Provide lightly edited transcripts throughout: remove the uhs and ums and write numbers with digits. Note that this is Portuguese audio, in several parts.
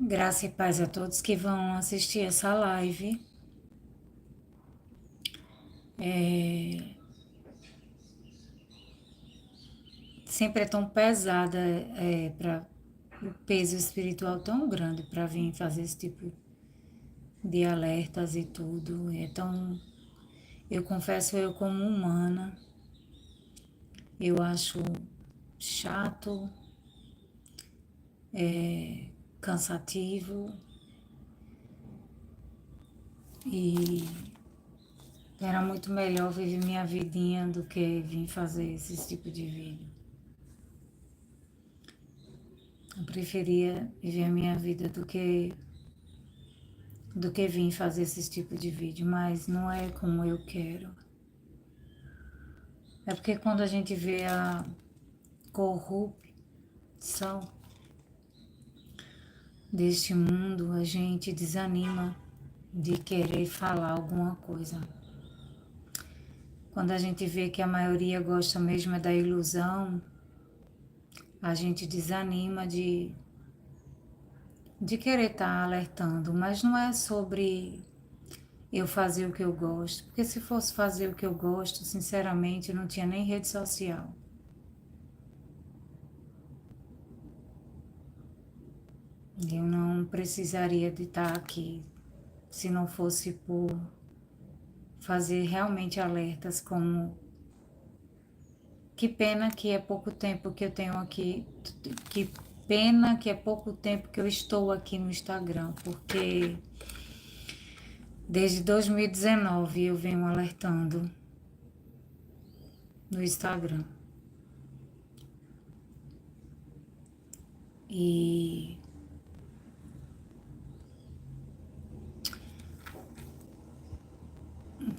Graça e paz a todos que vão assistir essa live. Sempre é tão pesada, para o peso espiritual tão grande para vir fazer esse tipo de alertas e tudo. Então, eu confesso, eu como humana, eu acho chato, cansativo e era muito melhor viver minha vidinha do que vir fazer esse tipo de vídeo. Eu preferia viver a minha vida do que vir fazer esse tipo de vídeo, mas não é como eu quero. É porque quando a gente vê a corrupção deste mundo, a gente desanima de querer falar alguma coisa. Quando a gente vê que a maioria gosta mesmo é da ilusão, a gente desanima de querer estar alertando, mas não é sobre eu fazer o que eu gosto, porque se fosse fazer o que eu gosto, sinceramente, não tinha nem rede social. Eu não precisaria de estar aqui se não fosse por fazer realmente alertas como que pena que é pouco tempo que eu tenho aqui, que pena que é pouco tempo que eu estou aqui no Instagram, porque desde 2019 eu venho alertando no Instagram. E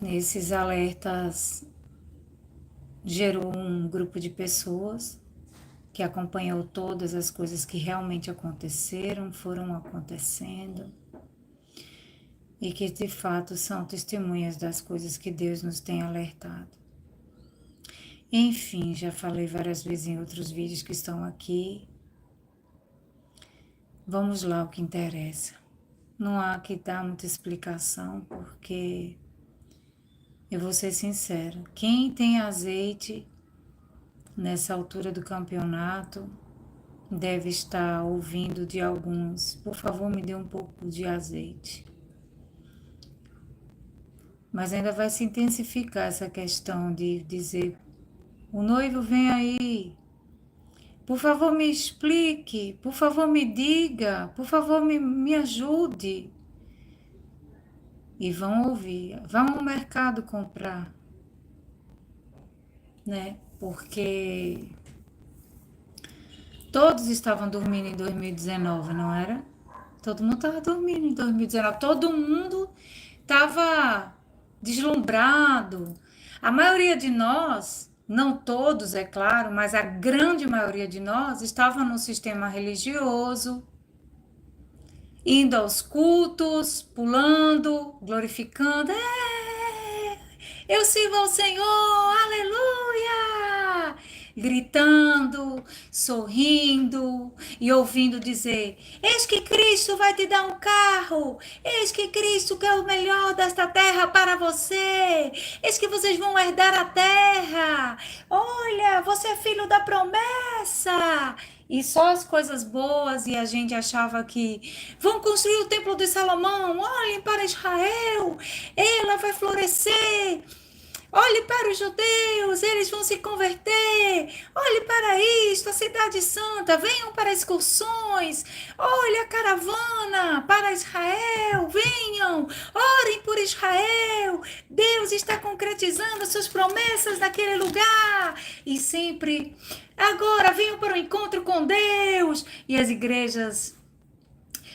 esses alertas gerou um grupo de pessoas que acompanhou todas as coisas que realmente aconteceram, foram acontecendo, e que de fato são testemunhas das coisas que Deus nos tem alertado. Enfim, já falei várias vezes em outros vídeos que estão aqui. Vamos lá, o que interessa. Não há que dar muita explicação, porque eu vou ser sincera, quem tem azeite nessa altura do campeonato deve estar ouvindo de alguns: por favor, me dê um pouco de azeite. Mas ainda vai se intensificar essa questão de dizer: o noivo vem aí, por favor me explique, por favor me diga, por favor me ajude. E vão ouvir, vão ao mercado comprar, né? Porque todos estavam dormindo em 2019, não era? Todo mundo estava dormindo em 2019, todo mundo estava deslumbrado. A maioria de nós, não todos, é claro, mas a grande maioria de nós estava no sistema religioso, indo aos cultos, pulando, glorificando. Eu sirvo ao Senhor, aleluia! Gritando, sorrindo e ouvindo dizer: eis que Cristo vai te dar um carro, eis que Cristo quer o melhor desta terra para você, eis que vocês vão herdar a terra, olha, você é filho da promessa. E só as coisas boas, e a gente achava que vão construir o templo de Salomão, olhem para Israel, ela vai florescer. Olhe para os judeus, eles vão se converter. Olhe para isto, a cidade santa, venham para excursões. Olhe a caravana para Israel, venham, orem por Israel. Deus está concretizando suas promessas naquele lugar. E sempre, agora venham para o encontro com Deus. E as igrejas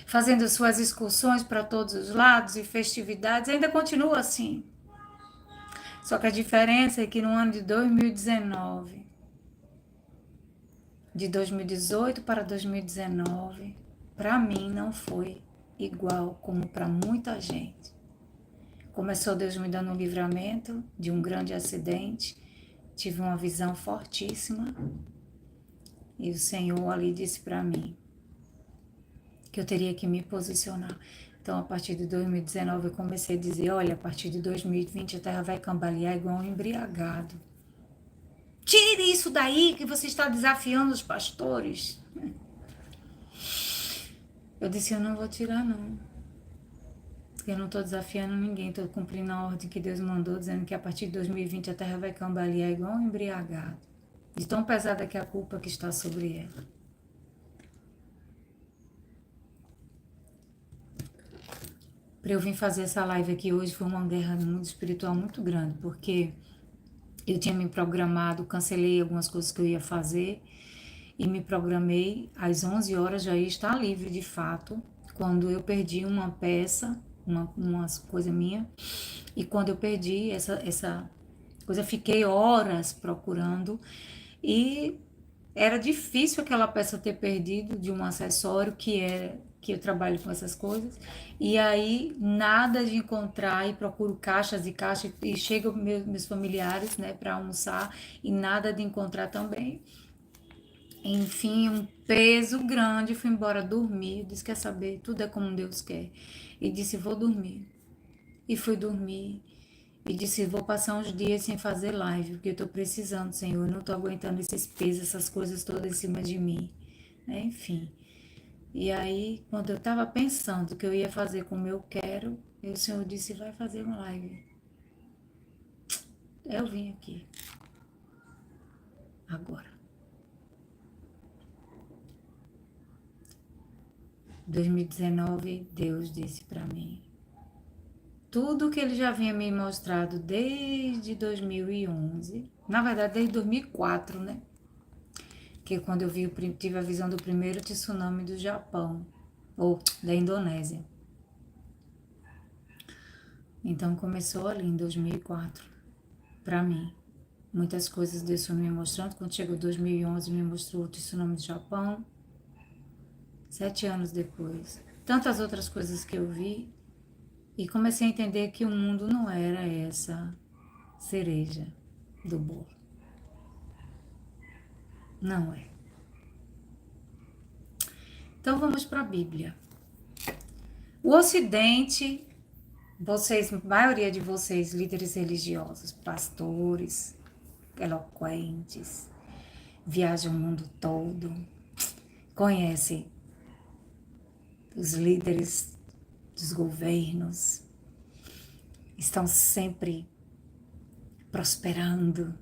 fazendo suas excursões para todos os lados e festividades, ainda continua assim. Só que a diferença é que no ano de 2019, de 2018 para 2019, para mim não foi igual como para muita gente. Começou Deus me dando um livramento de um grande acidente, tive uma visão fortíssima e o Senhor ali disse para mim: que eu teria que me posicionar. Então, a partir de 2019, eu comecei a dizer, olha, a partir de 2020 a Terra vai cambalear igual um embriagado. Tire isso daí que você está desafiando os pastores. Eu disse, eu não vou tirar não. Eu não estou desafiando ninguém, estou cumprindo a ordem que Deus mandou, dizendo que a partir de 2020 a Terra vai cambalear igual um embriagado. De tão pesada que é a culpa que está sobre ela. Para eu vir fazer essa live aqui hoje foi uma guerra no mundo espiritual muito grande, porque eu tinha me programado, cancelei algumas coisas que eu ia fazer e me programei às 11 horas, já ia estar livre de fato, quando eu perdi uma peça, uma coisa minha, e quando eu perdi essa coisa, fiquei horas procurando e era difícil aquela peça ter perdido de um acessório que eu trabalho com essas coisas, e aí nada de encontrar, e procuro caixas e caixas, e chegam meus familiares, né, para almoçar, e nada de encontrar também. Enfim, um peso grande, fui embora dormir, disse, quer saber, tudo é como Deus quer, e disse, vou dormir, e fui dormir, e disse, vou passar uns dias sem fazer live, porque eu tô precisando, Senhor, eu não tô aguentando esses pesos, essas coisas todas em cima de mim, né? Enfim. E aí, quando eu tava pensando que eu ia fazer como eu quero, o Senhor disse, vai fazer uma live. Eu vim aqui. Agora. 2019, Deus disse para mim, tudo que ele já vinha me mostrado desde 2011, na verdade desde 2004, né? Que quando eu tive a visão do primeiro tsunami do Japão, ou da Indonésia. Então começou ali em 2004, para mim. Muitas coisas Deus foi me mostrando. Quando chegou 2011, me mostrou o tsunami do Japão. 7 anos depois. Tantas outras coisas que eu vi. E comecei a entender que o mundo não era essa cereja do bolo. Não é. Então vamos para a Bíblia. O Ocidente, vocês, a maioria de vocês, líderes religiosos, pastores, eloquentes, viajam o mundo todo, conhecem os líderes dos governos, estão sempre prosperando.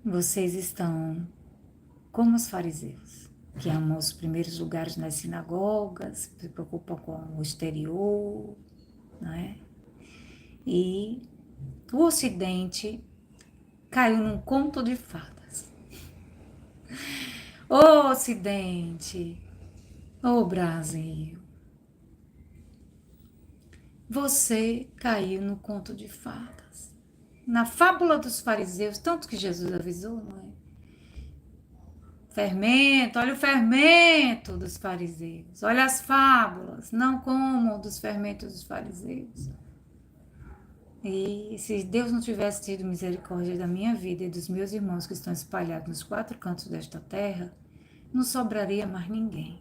Vocês estão como os fariseus, que amam os primeiros lugares nas sinagogas, se preocupam com o exterior, não é? E o Ocidente caiu num conto de fadas. Ô Ocidente, ô Brasil, você caiu no conto de fadas. Na fábula dos fariseus, tanto que Jesus avisou, não é? Fermento, olha o fermento dos fariseus, olha as fábulas, não comam dos fermentos dos fariseus. E se Deus não tivesse tido misericórdia da minha vida e dos meus irmãos que estão espalhados nos 4 cantos desta terra, não sobraria mais ninguém.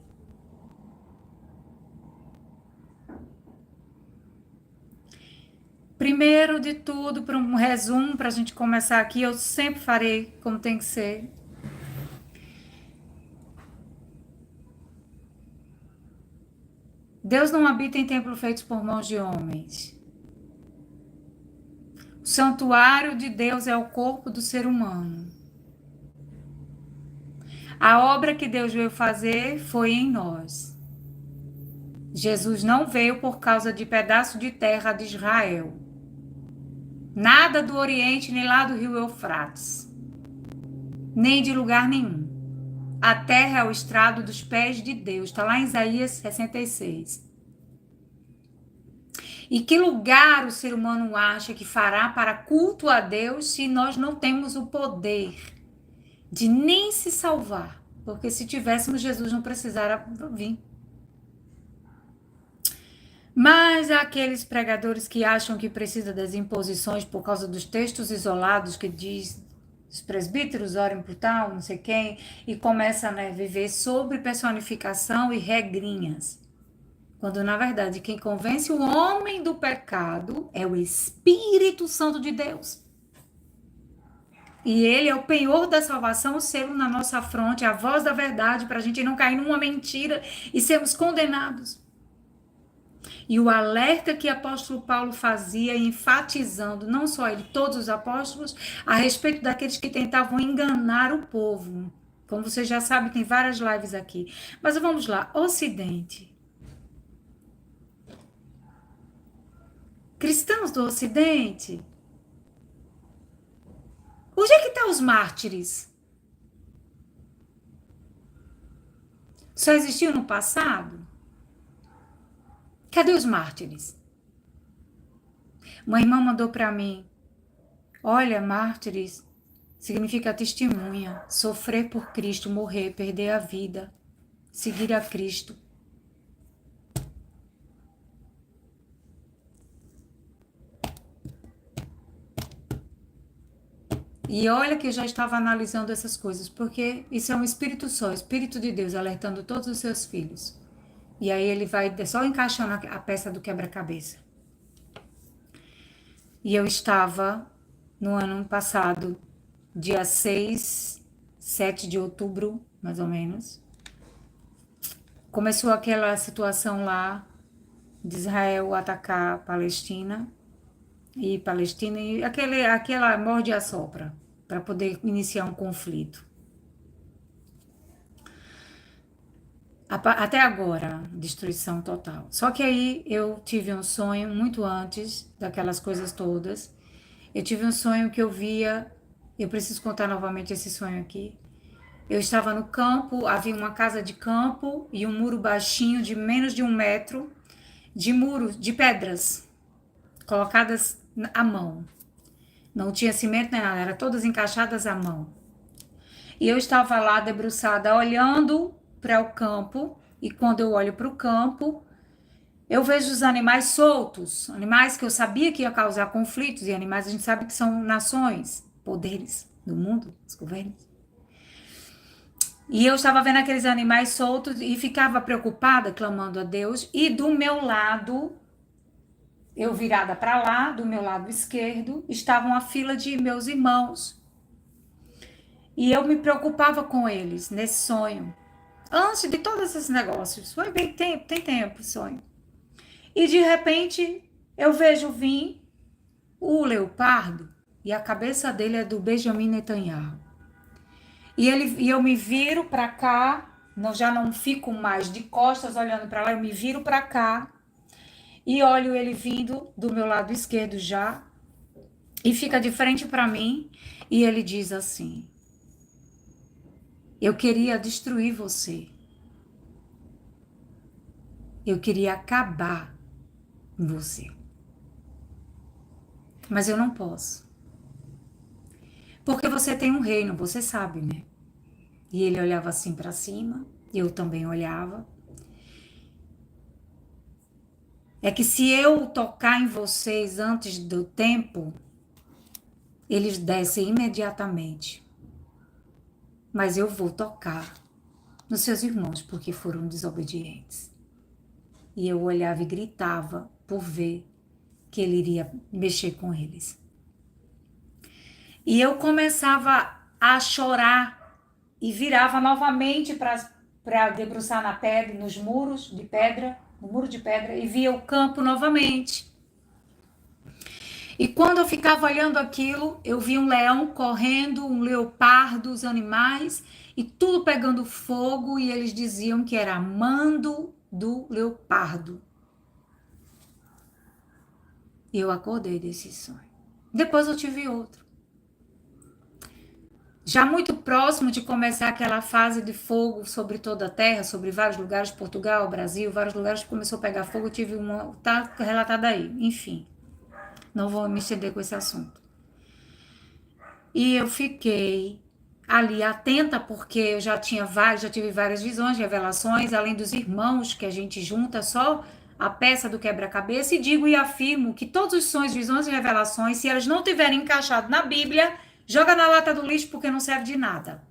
Primeiro de tudo, para um resumo, para a gente começar aqui, eu sempre farei como tem que ser. Deus não habita em templos feitos por mãos de homens. O santuário de Deus é o corpo do ser humano. A obra que Deus veio fazer foi em nós. Jesus não veio por causa de pedaço de terra de Israel. Nada do Oriente, nem lá do rio Eufrates. Nem de lugar nenhum. A terra é o estrado dos pés de Deus. Está lá em Isaías 66. E que lugar o ser humano acha que fará para culto a Deus se nós não temos o poder de nem se salvar? Porque se tivéssemos, Jesus não precisaria vir. Mas há aqueles pregadores que acham que precisa das imposições por causa dos textos isolados que diz os presbíteros orem por tal, não sei quem, e começa, né, a viver sobre personificação e regrinhas. Quando, na verdade, quem convence o homem do pecado é o Espírito Santo de Deus. E ele é o penhor da salvação, o selo na nossa fronte, a voz da verdade, para a gente não cair numa mentira e sermos condenados. E o alerta que o apóstolo Paulo fazia, enfatizando, não só ele, todos os apóstolos, a respeito daqueles que tentavam enganar o povo. Como você já sabe, tem várias lives aqui. Mas vamos lá, Ocidente. Cristãos do Ocidente. Onde é que estão os mártires? Só existiu no passado? Cadê os mártires? Uma irmã mandou para mim, olha, mártires significa testemunha, sofrer por Cristo, morrer, perder a vida, seguir a Cristo. E olha que eu já estava analisando essas coisas, porque isso é um espírito só, o Espírito de Deus alertando todos os seus filhos. E aí ele vai só encaixando a peça do quebra-cabeça. E eu estava no ano passado, dia 6, 7 de outubro, mais ou menos. Começou aquela situação lá de Israel atacar a Palestina e aquela morde e assopra para poder iniciar um conflito. Até agora, destruição total. Só que aí eu tive um sonho muito antes daquelas coisas todas. Eu tive um sonho que eu via, eu preciso contar novamente esse sonho aqui. Eu estava no campo, havia uma casa de campo e um muro baixinho de menos de 1 metro de muros, de pedras, colocadas à mão. Não tinha cimento nem nada, eram todas encaixadas à mão. E eu estava lá debruçada, olhando para o campo, e quando eu olho para o campo, eu vejo os animais soltos, animais que eu sabia que ia causar conflitos, e animais a gente sabe que são nações, poderes do mundo, os governos. E eu estava vendo aqueles animais soltos e ficava preocupada, clamando a Deus, e do meu lado, eu virada para lá, do meu lado esquerdo, estava uma fila de meus irmãos. E eu me preocupava com eles nesse sonho. Antes de todos esses negócios, foi bem tempo, tem tempo sonho. E de repente eu vejo vir o leopardo e a cabeça dele é do Benjamin Netanyahu. E eu me viro para cá, já não fico mais de costas olhando para lá, eu me viro para cá e olho ele vindo do meu lado esquerdo já e fica de frente para mim e ele diz assim: eu queria destruir você. Eu queria acabar com você. Mas eu não posso. Porque você tem um reino, você sabe, né? E ele olhava assim para cima, eu também olhava. É que se eu tocar em vocês antes do tempo, eles descem imediatamente. Mas eu vou tocar nos seus irmãos porque foram desobedientes. E eu olhava e gritava por ver que ele iria mexer com eles. E eu começava a chorar e virava novamente para debruçar na pedra, nos muros de pedra, no muro de pedra, e via o campo novamente. E quando eu ficava olhando aquilo, eu via um leão correndo, um leopardo, os animais, e tudo pegando fogo, e eles diziam que era mando do leopardo. E eu acordei desse sonho. Depois eu tive outro. Já muito próximo de começar aquela fase de fogo sobre toda a terra, sobre vários lugares, Portugal, Brasil, vários lugares que começou a pegar fogo, eu tive uma, tá relatado aí, enfim. Não vou me estender com esse assunto. E eu fiquei ali atenta, porque eu já tive várias visões, revelações, além dos irmãos que a gente junta só a peça do quebra-cabeça, e digo e afirmo que todos os sonhos, visões e revelações, se elas não tiverem encaixado na Bíblia, Joga na lata do lixo porque não serve de nada.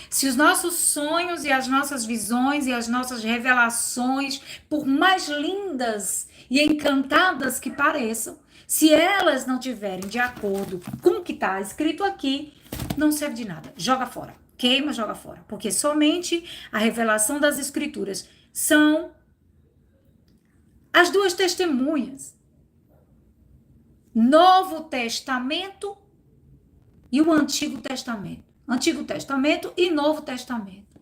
Se os nossos sonhos e as nossas visões e as nossas revelações, por mais lindas e encantadas que pareçam, se elas não tiverem de acordo com o que está escrito aqui, não serve de nada. Joga fora. Queima, joga fora. Porque somente a revelação das Escrituras são as duas testemunhas. Novo Testamento e o Antigo Testamento. Antigo Testamento e Novo Testamento.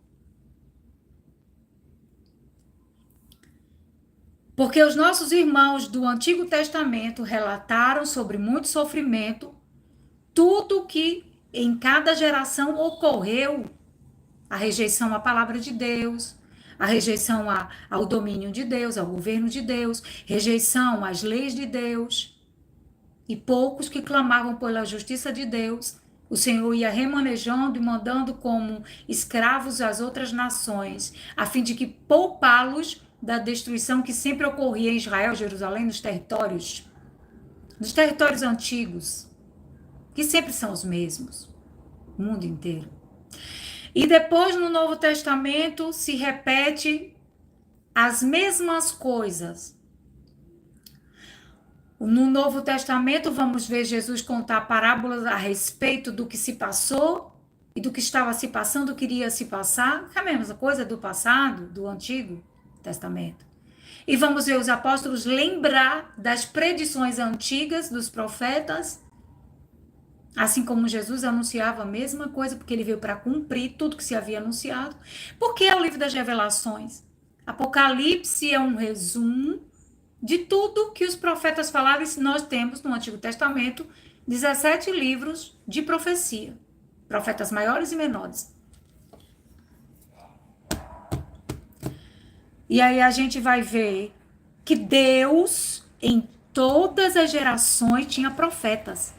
Porque os nossos irmãos do Antigo Testamento relataram sobre muito sofrimento, tudo que em cada geração ocorreu, a rejeição à palavra de Deus, a rejeição ao domínio de Deus, ao governo de Deus, rejeição às leis de Deus, e poucos que clamavam pela justiça de Deus. O Senhor ia remanejando e mandando como escravos as outras nações, a fim de que poupá-los da destruição que sempre ocorria em Israel, Jerusalém, nos territórios antigos, que sempre são os mesmos, o mundo inteiro. E depois, no Novo Testamento, se repete as mesmas coisas. No Novo Testamento, vamos ver Jesus contar parábolas a respeito do que se passou e do que estava se passando, do que iria se passar. É a mesma coisa do passado, do Antigo Testamento. E vamos ver os apóstolos lembrar das predições antigas dos profetas, assim como Jesus anunciava a mesma coisa, porque ele veio para cumprir tudo que se havia anunciado. Porque é o livro das revelações. Apocalipse é um resumo de tudo que os profetas falaram, e nós temos no Antigo Testamento 17 livros de profecia, profetas maiores e menores. E aí a gente vai ver que Deus, em todas as gerações, tinha profetas.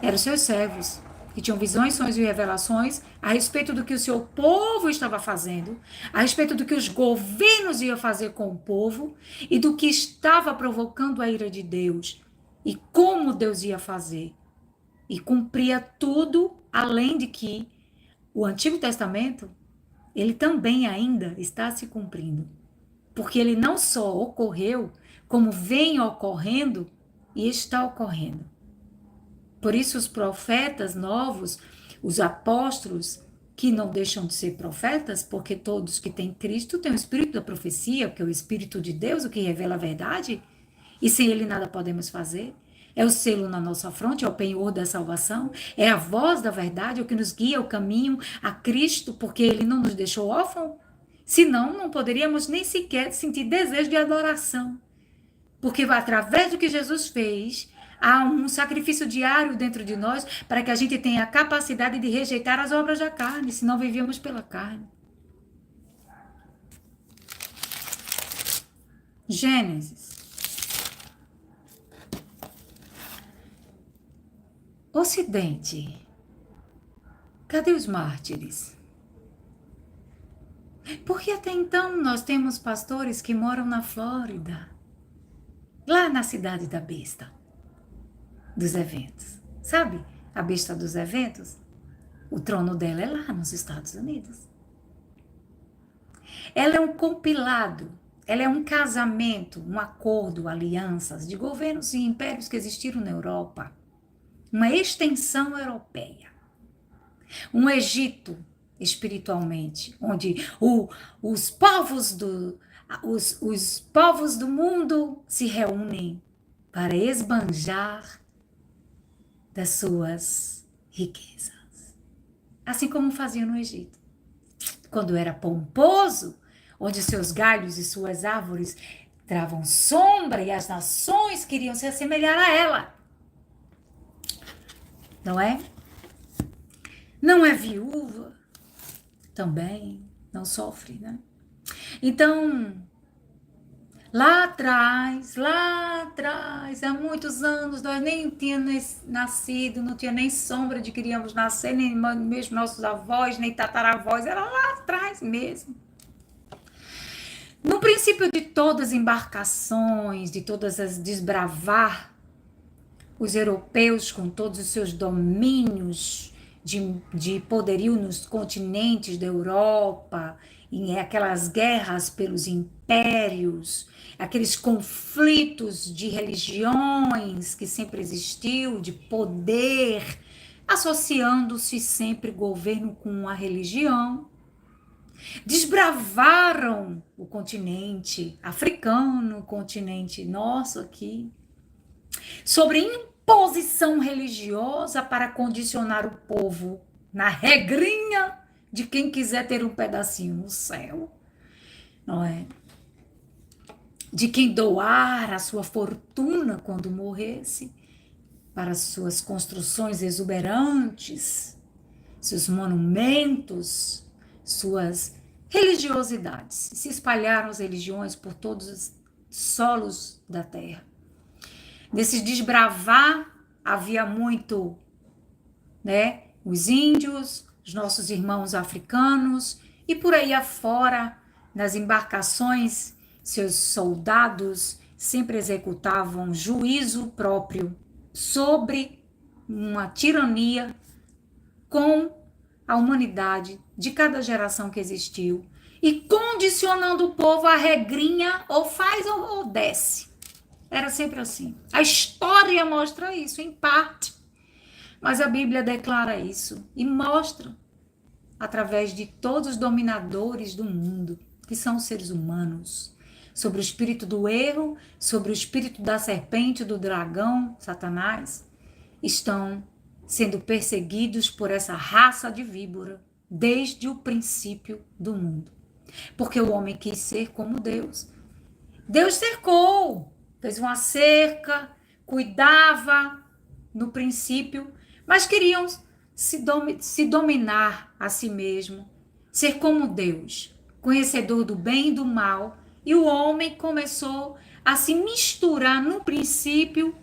Eram seus servos, que tinham visões, sonhos e revelações a respeito do que o seu povo estava fazendo, a respeito do que os governos iam fazer com o povo e do que estava provocando a ira de Deus e como Deus ia fazer. E cumpria tudo, além de que o Antigo Testamento, ele também ainda está se cumprindo. Porque ele não só ocorreu, como vem ocorrendo e está ocorrendo. Por isso, os profetas novos, os apóstolos, que não deixam de ser profetas, porque todos que têm Cristo têm o espírito da profecia, que é o Espírito de Deus, o que revela a verdade, e sem ele nada podemos fazer. É o selo na nossa fronte, é o penhor da salvação, é a voz da verdade, é o que nos guia o caminho a Cristo, porque ele não nos deixou órfãos. Senão, não poderíamos nem sequer sentir desejo de adoração. Porque através do que Jesus fez, há um sacrifício diário dentro de nós para que a gente tenha a capacidade de rejeitar as obras da carne, senão vivíamos pela carne. Gênesis. Ocidente. Cadê os mártires? Porque até então nós temos pastores que moram na Flórida, lá na cidade da besta dos eventos. Sabe a besta dos eventos? O trono dela é lá nos Estados Unidos. Ela é um compilado, ela é um casamento, um acordo, alianças de governos e impérios que existiram na Europa. Uma extensão europeia. Um Egito, espiritualmente, onde os povos do mundo se reúnem para esbanjar das suas riquezas. Assim como faziam no Egito. Quando era pomposo, onde seus galhos e suas árvores travam sombra e as nações queriam se assemelhar a ela. Não é? Não é viúva, também não sofre, né? Então, lá atrás, há muitos anos, nós nem tínhamos nascido, não tinha nem sombra de que iríamos nascer, nem mesmo nossos avós, nem tataravós, era lá atrás mesmo. No princípio de todas as embarcações, de todas as desbravar, Os europeus, com todos os seus domínios de poderio nos continentes da Europa, em aquelas guerras pelos impérios, aqueles conflitos de religiões que sempre existiu, de poder, associando-se sempre governo com a religião, desbravaram o continente africano, o continente nosso aqui, sobre imposição religiosa para condicionar o povo na regrinha de quem quiser ter um pedacinho no céu, não é? De quem doar a sua fortuna quando morresse para suas construções exuberantes, seus monumentos, suas religiosidades. Se espalharam as religiões por todos os solos da terra. Nesse desbravar havia muito, né? Os índios, os nossos irmãos africanos e por aí afora, nas embarcações, seus soldados sempre executavam juízo próprio sobre uma tirania com a humanidade de cada geração que existiu e condicionando o povo à regrinha, ou faz ou desce. Era sempre assim. A história mostra isso, em parte. Mas a Bíblia declara isso e mostra, através de todos os dominadores do mundo, que são os seres humanos, sobre o espírito do erro, sobre o espírito da serpente, do dragão, Satanás, estão sendo perseguidos por essa raça de víbora desde o princípio do mundo. Porque o homem quis ser como Deus. Deus cercou, fez uma cerca, cuidava no princípio, mas queriam se dominar a si mesmo, ser como Deus, conhecedor do bem e do mal, e o homem começou a se misturar no princípio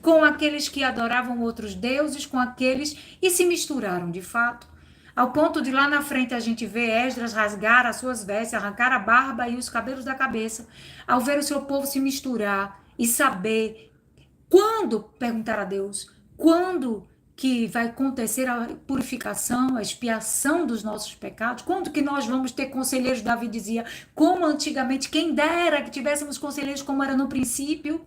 com aqueles que adoravam outros deuses, com aqueles, e se misturaram de fato, ao ponto de lá na frente a gente ver Esdras rasgar as suas vestes, arrancar a barba e os cabelos da cabeça, ao ver o seu povo se misturar e saber quando, perguntar a Deus, quando que vai acontecer a purificação, a expiação dos nossos pecados, quando que nós vamos ter conselheiros, Davi dizia, como antigamente, quem dera que tivéssemos conselheiros como era no princípio.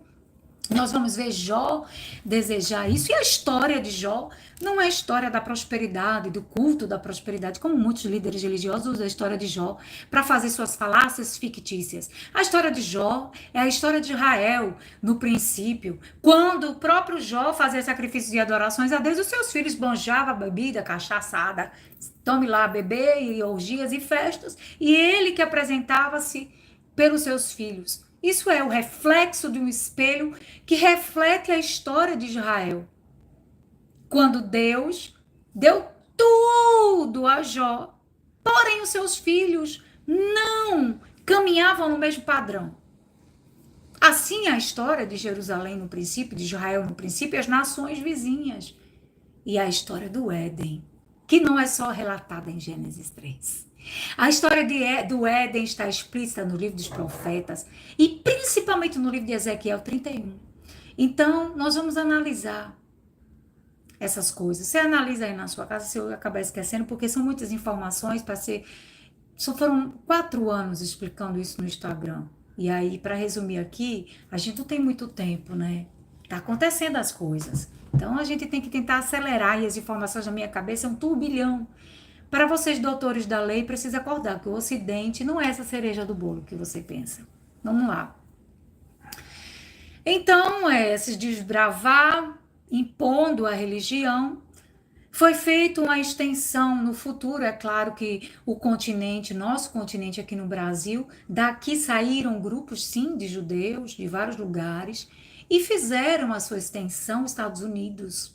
Nós vamos ver Jó desejar isso. E a história de Jó não é a história da prosperidade, do culto da prosperidade, como muitos líderes religiosos usam a história de Jó para fazer suas falácias fictícias. A história de Jó é a história de Israel, no princípio, quando o próprio Jó fazia sacrifícios e adorações a Deus, os seus filhos banjavam bebida, cachaçada, tome lá, beber e orgias e festas, e ele que apresentava-se pelos seus filhos. Isso é o reflexo de um espelho que reflete a história de Israel. Quando Deus deu tudo a Jó, porém os seus filhos não caminhavam no mesmo padrão. Assim a história de Jerusalém no princípio, de Israel no princípio, e as nações vizinhas. E a história do Éden, que não é só relatada em Gênesis 3. A história do Éden está explícita no livro dos profetas e principalmente no livro de Ezequiel 31. Então, nós vamos analisar essas coisas. Você analisa aí na sua casa, se eu acabar esquecendo, porque são muitas informações para ser... Só foram 4 anos explicando isso no Instagram. E aí, para resumir aqui, a gente não tem muito tempo, né? Tá acontecendo as coisas. Então, a gente tem que tentar acelerar e as informações na minha cabeça é um turbilhão. Para vocês, doutores da lei, precisa acordar que o Ocidente não é essa cereja do bolo que você pensa. Vamos lá. Então, se desbravar, impondo a religião, foi feita uma extensão no futuro. É claro que o continente, nosso continente aqui no Brasil, daqui saíram grupos, sim, de judeus, de vários lugares, e fizeram a sua extensão nos Estados Unidos.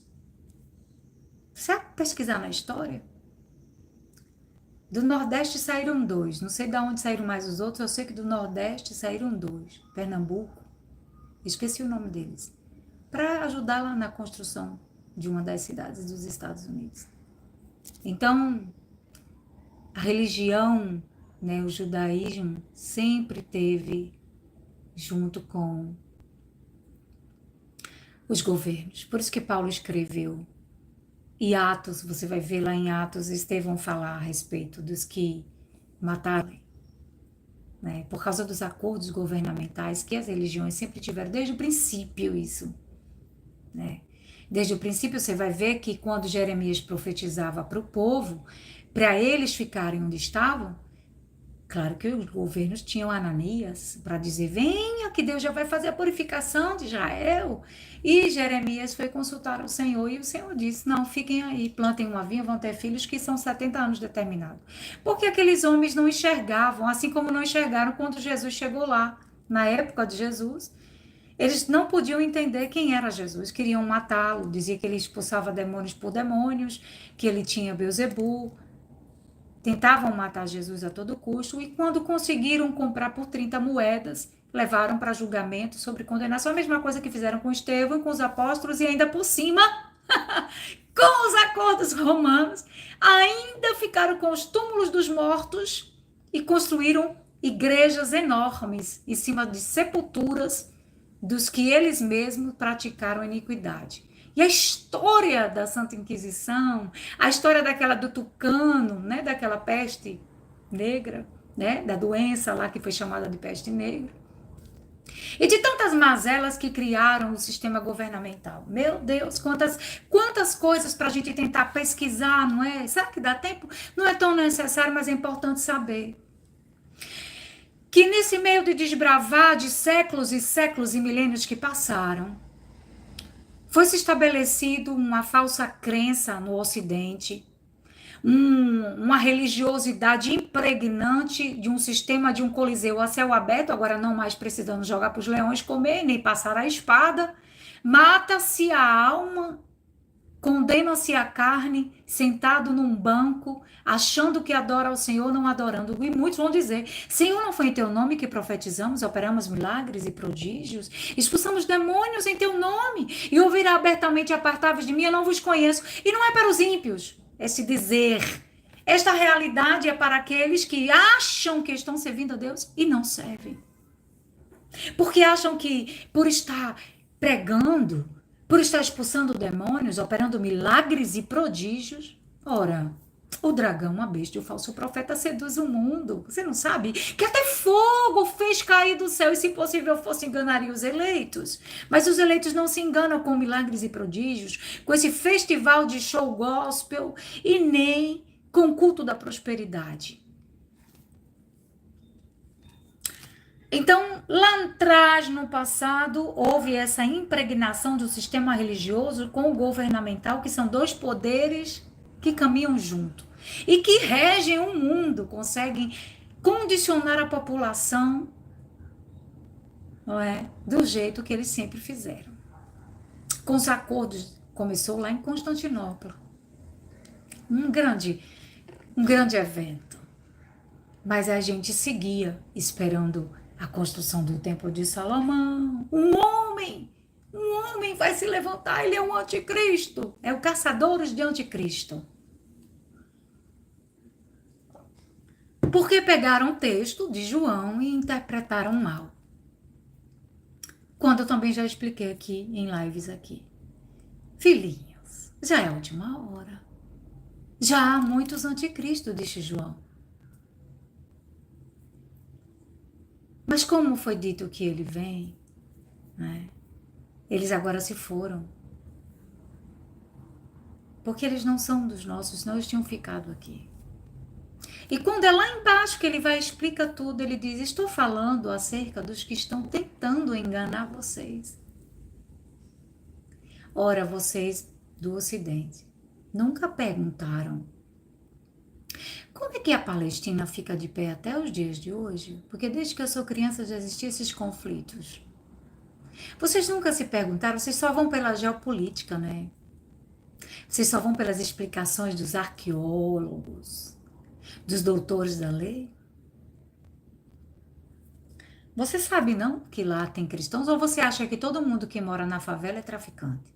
Você pesquisar na história? Do Nordeste saíram 2. Não sei de onde saíram mais os outros. Eu sei que do Nordeste saíram 2. Pernambuco. Esqueci o nome deles. Para ajudar lá na construção de uma das cidades dos Estados Unidos. Então, a religião, né, o judaísmo, sempre teve junto com os governos. Por isso que Paulo escreveu. E Atos, você vai ver lá em Atos, Estevão falar a respeito dos que mataram, né? Por causa dos acordos governamentais que as religiões sempre tiveram, desde o princípio isso, né? Desde o princípio você vai ver que quando Jeremias profetizava para o povo, para eles ficarem onde estavam, claro que os governos tinham Ananias para dizer: venha, que Deus já vai fazer a purificação de Israel. E Jeremias foi consultar o Senhor e o Senhor disse: não, fiquem aí, plantem uma vinha, vão ter filhos que são 70 anos determinados. Porque aqueles homens não enxergavam, assim como não enxergaram quando Jesus chegou lá, na época de Jesus. Eles não podiam entender quem era Jesus, queriam matá-lo, dizia que ele expulsava demônios por demônios, que ele tinha Beelzebul. Tentavam matar Jesus a todo custo e quando conseguiram comprar por 30 moedas, levaram para julgamento sobre condenação. A mesma coisa que fizeram com Estevão, com os apóstolos e ainda por cima, com os acordos romanos, ainda ficaram com os túmulos dos mortos e construíram igrejas enormes em cima de sepulturas dos que eles mesmos praticaram iniquidade. E a história da Santa Inquisição, a história daquela do tucano, né, daquela peste negra, né, da doença lá que foi chamada de peste negra, e de tantas mazelas que criaram o sistema governamental. Meu Deus, quantas coisas para a gente tentar pesquisar, não é? Será que dá tempo? Não é tão necessário, mas é importante saber. Que nesse meio de desbravar de séculos e séculos e milênios que passaram, foi se estabelecido uma falsa crença no Ocidente, uma religiosidade impregnante de um sistema de um coliseu a céu aberto, agora não mais precisando jogar para os leões comer, nem passar a espada, mata-se a alma, condena-se a carne, sentado num banco, achando que adora ao Senhor, não adorando. E muitos vão dizer: Senhor, não foi em teu nome que profetizamos, operamos milagres e prodígios, expulsamos demônios em teu nome, e ouvirá abertamente: apartai-vos de mim, eu não vos conheço. E não é para os ímpios esse dizer. Esta realidade é para aqueles que acham que estão servindo a Deus e não servem. Porque acham que por estar pregando, por estar expulsando demônios, operando milagres e prodígios, ora, o dragão, a besta e o falso profeta seduz o mundo. Você não sabe que até fogo fez cair do céu e, se possível fosse, enganaria os eleitos. Mas os eleitos não se enganam com milagres e prodígios, com esse festival de show gospel e nem com o culto da prosperidade. Então, lá atrás, no passado, houve essa impregnação do sistema religioso com o governamental, que são dois poderes que caminham junto e que regem o mundo, conseguem condicionar a população, não é, do jeito que eles sempre fizeram. Com os acordos, começou lá em Constantinopla, um grande evento, mas a gente seguia esperando a construção do Templo de Salomão. Um homem vai se levantar, ele é um anticristo, é o caçador de anticristo. Porque pegaram o texto de João e interpretaram mal. Quando eu também já expliquei aqui, em lives aqui. Filhinhos, já é a última hora. Já há muitos anticristos, disse João. Mas como foi dito que ele vem, né? Eles agora se foram. Porque eles não são dos nossos, senão eles tinham ficado aqui. E quando é lá embaixo que ele vai explicar tudo, ele diz: estou falando acerca dos que estão tentando enganar vocês. Ora, vocês do Ocidente nunca perguntaram como é que a Palestina fica de pé até os dias de hoje? Porque desde que eu sou criança já existiam esses conflitos. Vocês nunca se perguntaram, vocês só vão pela geopolítica, né? Vocês só vão pelas explicações dos arqueólogos, dos doutores da lei? Você sabe, não, que lá tem cristãos? Ou você acha que todo mundo que mora na favela é traficante?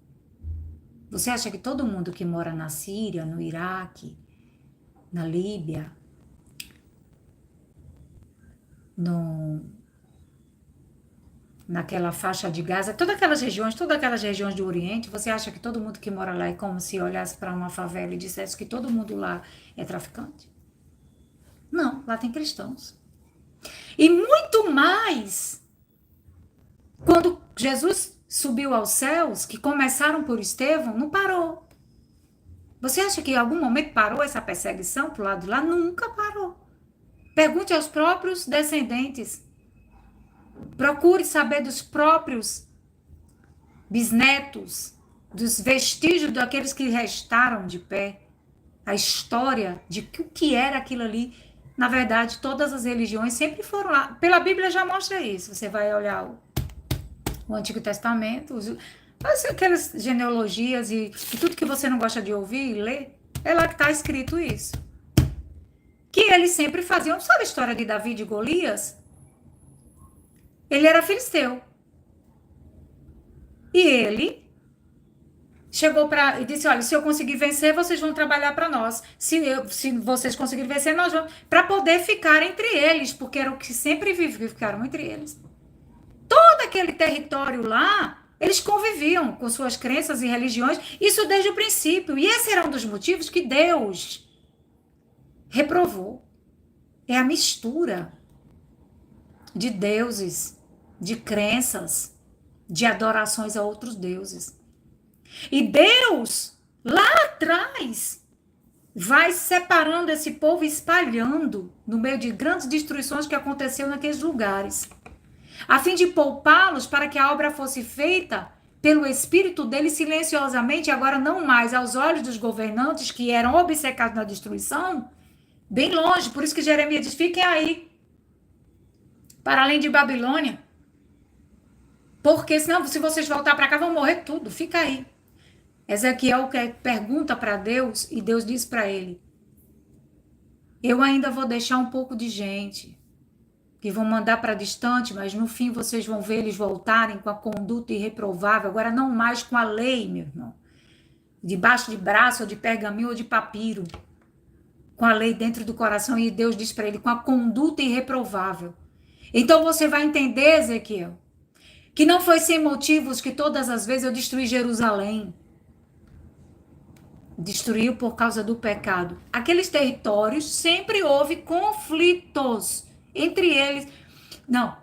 Você acha que todo mundo que mora na Síria, no Iraque, na Líbia, naquela faixa de Gaza, todas aquelas regiões do Oriente, você acha que todo mundo que mora lá é como se olhasse para uma favela e dissesse que todo mundo lá é traficante? Não, lá tem cristãos. E muito mais quando Jesus subiu aos céus, que começaram por Estevão, não parou. Você acha que em algum momento parou essa perseguição pro lado de lá? Nunca parou. Pergunte aos próprios descendentes. Procure saber dos próprios bisnetos, dos vestígios daqueles que restaram de pé, a história de o que era aquilo ali. Na verdade, todas as religiões sempre foram lá. Pela Bíblia já mostra isso. Você vai olhar o Antigo Testamento, aquelas genealogias e tudo que você não gosta de ouvir e ler, é lá que está escrito isso. Que eles sempre faziam. Sabe a história de Davi e Golias? Ele era filisteu. E ele chegou e disse, olha, se eu conseguir vencer, vocês vão trabalhar para nós. Se vocês conseguirem vencer, nós vamos. Para poder ficar entre eles, porque era o que sempre ficaram entre eles. Todo aquele território lá, eles conviviam com suas crenças e religiões, isso desde o princípio. E esse era um dos motivos que Deus reprovou. É a mistura de deuses, de crenças, de adorações a outros deuses. E Deus, lá atrás, vai separando esse povo, espalhando no meio de grandes destruições que aconteceu naqueles lugares, a fim de poupá-los para que a obra fosse feita pelo Espírito dele silenciosamente, agora não mais aos olhos dos governantes que eram obcecados na destruição, bem longe. Por isso que Jeremias diz, fiquem aí, para além de Babilônia, porque senão, se vocês voltar para cá, vão morrer tudo, fica aí. Ezequiel pergunta para Deus e Deus diz para ele, eu ainda vou deixar um pouco de gente que vão mandar para distante, mas no fim vocês vão ver eles voltarem com a conduta irreprovável, agora não mais com a lei, meu irmão, debaixo de braço, ou de pergaminho, ou de papiro, com a lei dentro do coração, e Deus diz para ele, com a conduta irreprovável. Então você vai entender, Ezequiel, que não foi sem motivos que todas as vezes eu destruí Jerusalém. Destruiu por causa do pecado. Aqueles territórios sempre houve conflitos entre eles. Não,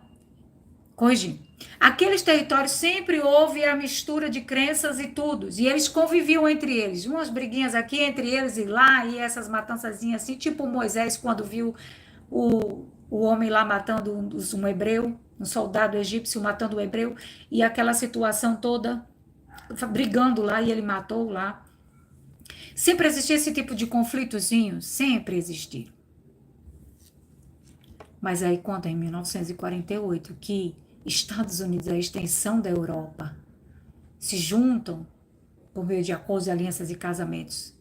corrigi. Aqueles territórios sempre houve a mistura de crenças e tudo. E eles conviviam entre eles. Umas briguinhas aqui entre eles e lá, e essas matançazinhas assim, tipo Moisés quando viu o homem lá matando um hebreu, um soldado egípcio matando um hebreu, e aquela situação toda, brigando lá, e ele matou lá. Sempre existia esse tipo de conflitozinho, sempre existiram. Mas aí conta em 1948 que Estados Unidos, a extensão da Europa, se juntam por meio de acordos, alianças e casamentos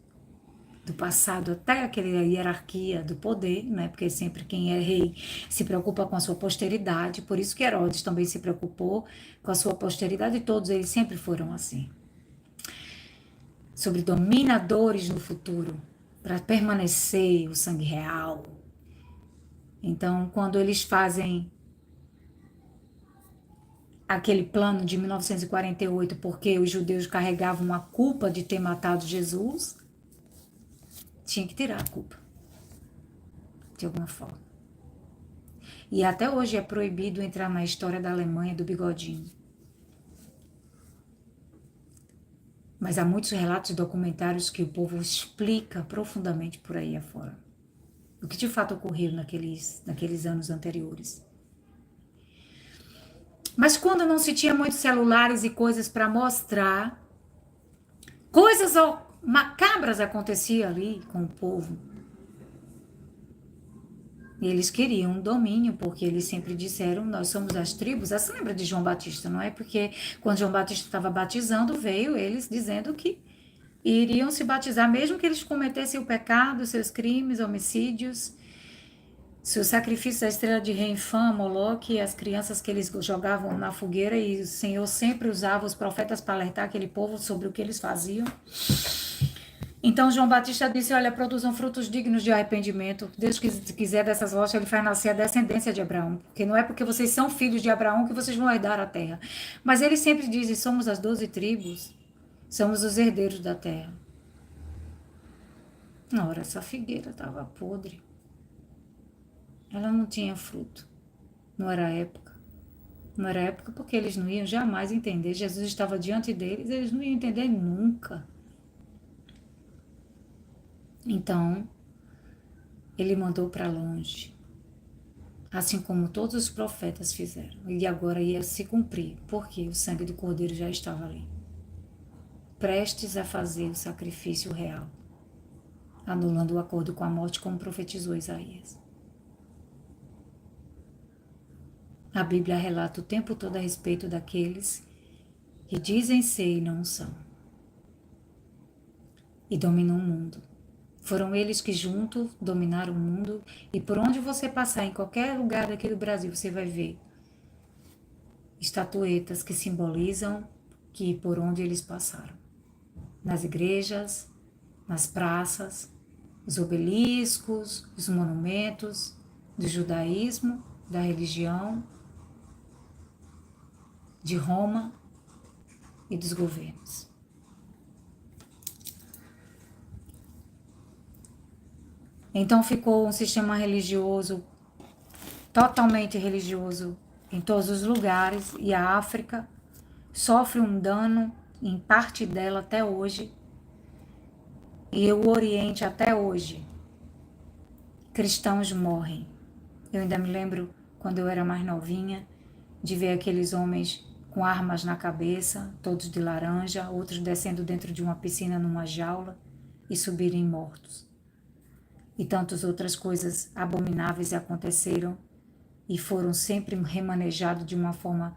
do passado até aquela hierarquia do poder, né? Porque sempre quem é rei se preocupa com a sua posteridade, por isso que Herodes também se preocupou com a sua posteridade, e todos eles sempre foram assim. Sobre dominadores no futuro, para permanecer o sangue real. Então, quando eles fazem aquele plano de 1948, porque os judeus carregavam a culpa de ter matado Jesus, tinha que tirar a culpa, de alguma forma. E até hoje é proibido entrar na história da Alemanha do bigodinho. Mas há muitos relatos e documentários que o povo explica profundamente por aí afora. O que de fato ocorreu naqueles anos anteriores. Mas quando não se tinha muitos celulares e coisas para mostrar, coisas macabras aconteciam ali com o povo. E eles queriam um domínio, porque eles sempre disseram, nós somos as tribos. Você lembra de João Batista, não é? Porque quando João Batista estava batizando, veio eles dizendo que iriam se batizar, mesmo que eles cometessem o pecado, seus crimes, homicídios, seu sacrifício da estrela de Renfã, Moloque, as crianças que eles jogavam na fogueira, e o Senhor sempre usava os profetas para alertar aquele povo sobre o que eles faziam. Então João Batista disse: olha, produzam frutos dignos de arrependimento. Deus quiser dessas rochas, ele faz nascer a descendência de Abraão. Porque não é porque vocês são filhos de Abraão que vocês vão herdar a terra. Mas ele sempre diz: somos as 12 tribos, somos os herdeiros da terra. Ora, essa figueira estava podre. Ela não tinha fruto. Não era época. Não era época porque eles não iam jamais entender. Jesus estava diante deles, eles não iam entender nunca. Então, ele mandou para longe, assim como todos os profetas fizeram. E agora ia se cumprir, porque o sangue do Cordeiro já estava ali, prestes a fazer o sacrifício real, anulando o acordo com a morte, como profetizou Isaías. A Bíblia relata o tempo todo a respeito daqueles que dizem ser e não são, e dominam o mundo. Foram eles que juntos dominaram o mundo, e por onde você passar, em qualquer lugar daqui do Brasil, você vai ver estatuetas que simbolizam que por onde eles passaram. Nas igrejas, nas praças, os obeliscos, os monumentos do judaísmo, da religião, de Roma e dos governos. Então ficou um sistema religioso, totalmente religioso, em todos os lugares, e a África sofre um dano em parte dela até hoje, e o Oriente até hoje. Cristãos morrem. Eu ainda me lembro, quando eu era mais novinha, de ver aqueles homens com armas na cabeça, todos de laranja, outros descendo dentro de uma piscina numa jaula e subirem mortos. E tantas outras coisas abomináveis aconteceram e foram sempre remanejados de uma forma,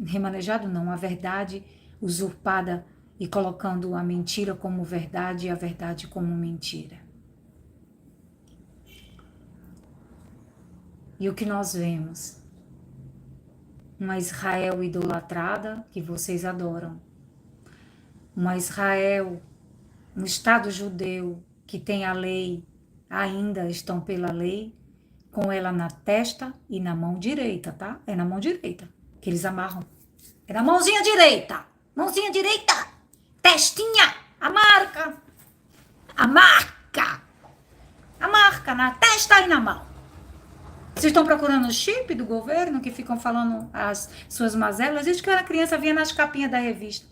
remanejado não, a verdade usurpada e colocando a mentira como verdade e a verdade como mentira. E o que nós vemos? Uma Israel idolatrada que vocês adoram. Uma Israel, um Estado judeu que tem a lei, ainda estão pela lei, com ela na testa e na mão direita, tá? É na mão direita que eles amarram. É na mãozinha direita. Mãozinha direita. Testinha. A marca. A marca. A marca na testa e na mão. Vocês estão procurando o chip do governo que ficam falando as suas mazelas? Desde que eu era criança, vinha nas capinhas da revista.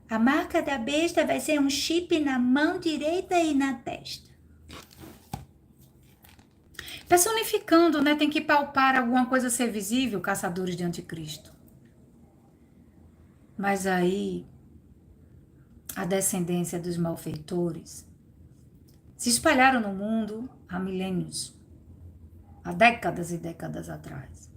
A marca da besta vai ser um chip na mão direita e na testa. Personificando, né? Tem que palpar alguma coisa ser visível, caçadores de anticristo. Mas aí, a descendência dos malfeitores se espalharam no mundo há milênios, há décadas e décadas atrás.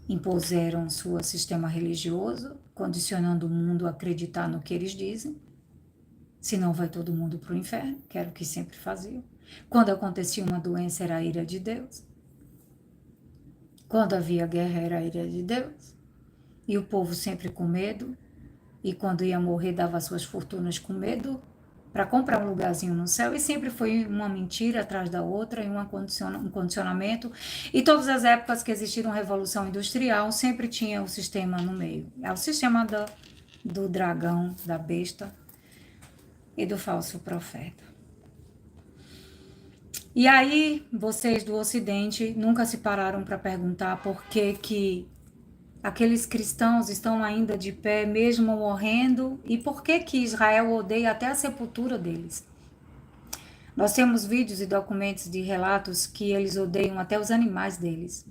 Impuseram seu sistema religioso, condicionando o mundo a acreditar no que eles dizem, senão vai todo mundo para o inferno, que era o que sempre faziam. Quando acontecia uma doença, era a ira de Deus. Quando havia guerra, era a ira de Deus. E o povo sempre com medo, e quando ia morrer, dava suas fortunas com medo, para comprar um lugarzinho no céu, e sempre foi uma mentira atrás da outra, e um condicionamento. E todas as épocas que existiram revolução industrial, sempre tinha o sistema no meio. É o sistema do dragão, da besta e do falso profeta. E aí, vocês do Ocidente nunca se pararam para perguntar por que aqueles cristãos estão ainda de pé, mesmo morrendo, e por que Israel odeia até a sepultura deles. Nós temos vídeos e documentos de relatos que eles odeiam até os animais deles,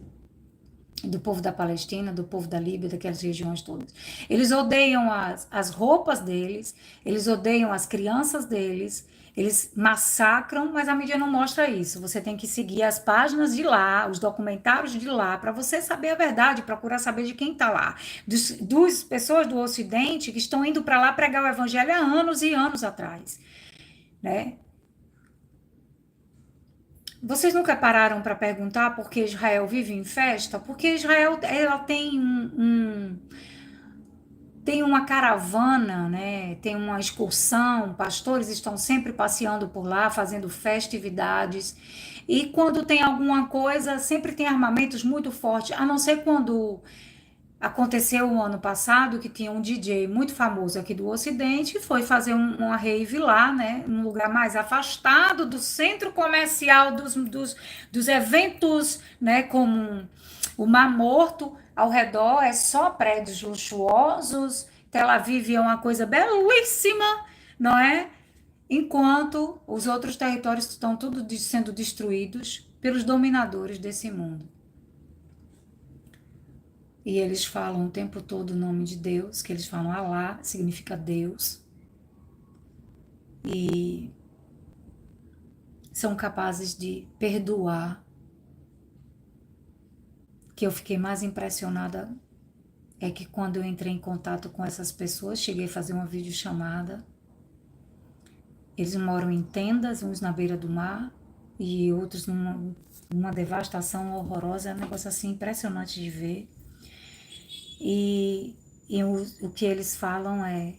do povo da Palestina, do povo da Líbia, daquelas regiões todas. Eles odeiam as roupas deles, eles odeiam as crianças deles, eles massacram, mas a mídia não mostra isso. Você tem que seguir as páginas de lá, os documentários de lá, para você saber a verdade, procurar saber de quem está lá. Dos pessoas do Ocidente que estão indo para lá pregar o evangelho há anos e anos atrás, né? Vocês nunca pararam para perguntar por que Israel vive em festa? Porque Israel ela tem tem uma caravana, né? Tem uma excursão, pastores estão sempre passeando por lá, fazendo festividades. E quando tem alguma coisa, sempre tem armamentos muito fortes, a não ser quando aconteceu o ano passado que tinha um DJ muito famoso aqui do Ocidente que foi fazer uma rave lá, né? Num lugar mais afastado do centro comercial, dos eventos, né? Como o Mar Morto, ao redor é só prédios luxuosos. Tel Aviv é uma coisa belíssima, não é? Enquanto os outros territórios estão tudo sendo destruídos pelos dominadores desse mundo. E eles falam o tempo todo o nome de Deus, que eles falam Alá, significa Deus. E são capazes de perdoar. Que eu fiquei mais impressionada é que quando eu entrei em contato com essas pessoas, cheguei a fazer uma videochamada. Eles moram em tendas, uns na beira do mar e outros numa devastação horrorosa. É um negócio assim impressionante de ver. E o que eles falam é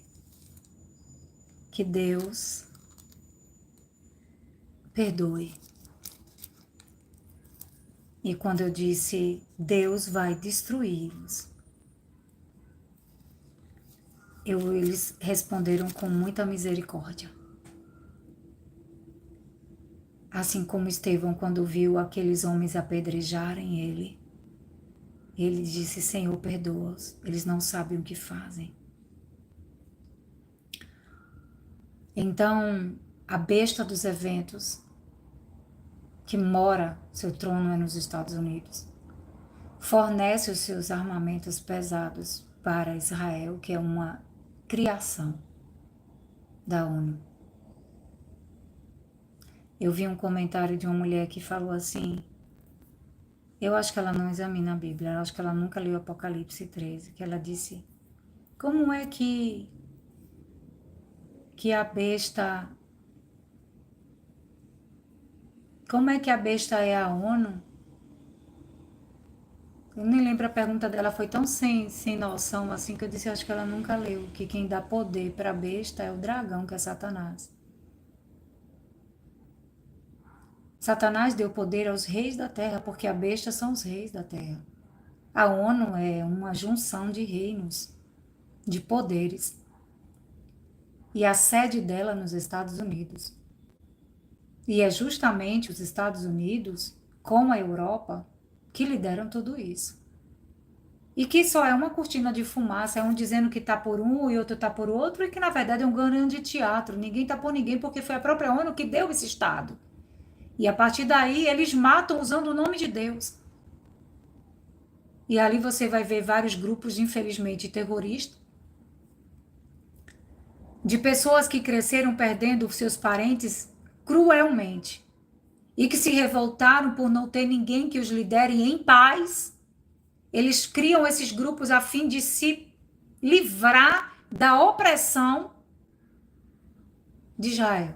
que Deus perdoe. E quando eu disse Deus vai destruí-los, eles responderam com muita misericórdia. Assim como Estevão, quando viu aqueles homens apedrejarem ele disse: Senhor, perdoa-os, eles não sabem o que fazem. Então, a besta dos eventos, que mora, seu trono é nos Estados Unidos, fornece os seus armamentos pesados para Israel, que é uma criação da ONU. Eu vi um comentário de uma mulher que falou assim, eu acho que ela não examina a Bíblia, eu acho que ela nunca leu Apocalipse 13, que ela disse, como é que a besta, como é que a besta é a ONU? Eu nem lembro, a pergunta dela foi tão sem noção assim que eu disse, acho que ela nunca leu, que quem dá poder para a besta é o dragão, que é Satanás. Satanás deu poder aos reis da terra, porque a besta são os reis da terra. A ONU é uma junção de reinos, de poderes. E a sede dela é nos Estados Unidos. E é justamente os Estados Unidos, com a Europa, que lideram tudo isso. E que só é uma cortina de fumaça, é um dizendo que está por um e outro está por outro, e que na verdade é um grande teatro. Ninguém está por ninguém, porque foi a própria ONU que deu esse Estado. E a partir daí eles matam usando o nome de Deus. E ali você vai ver vários grupos, infelizmente, terroristas, de pessoas que cresceram perdendo seus parentes cruelmente e que se revoltaram por não ter ninguém que os lidere em paz. Eles criam esses grupos a fim de se livrar da opressão de Israel.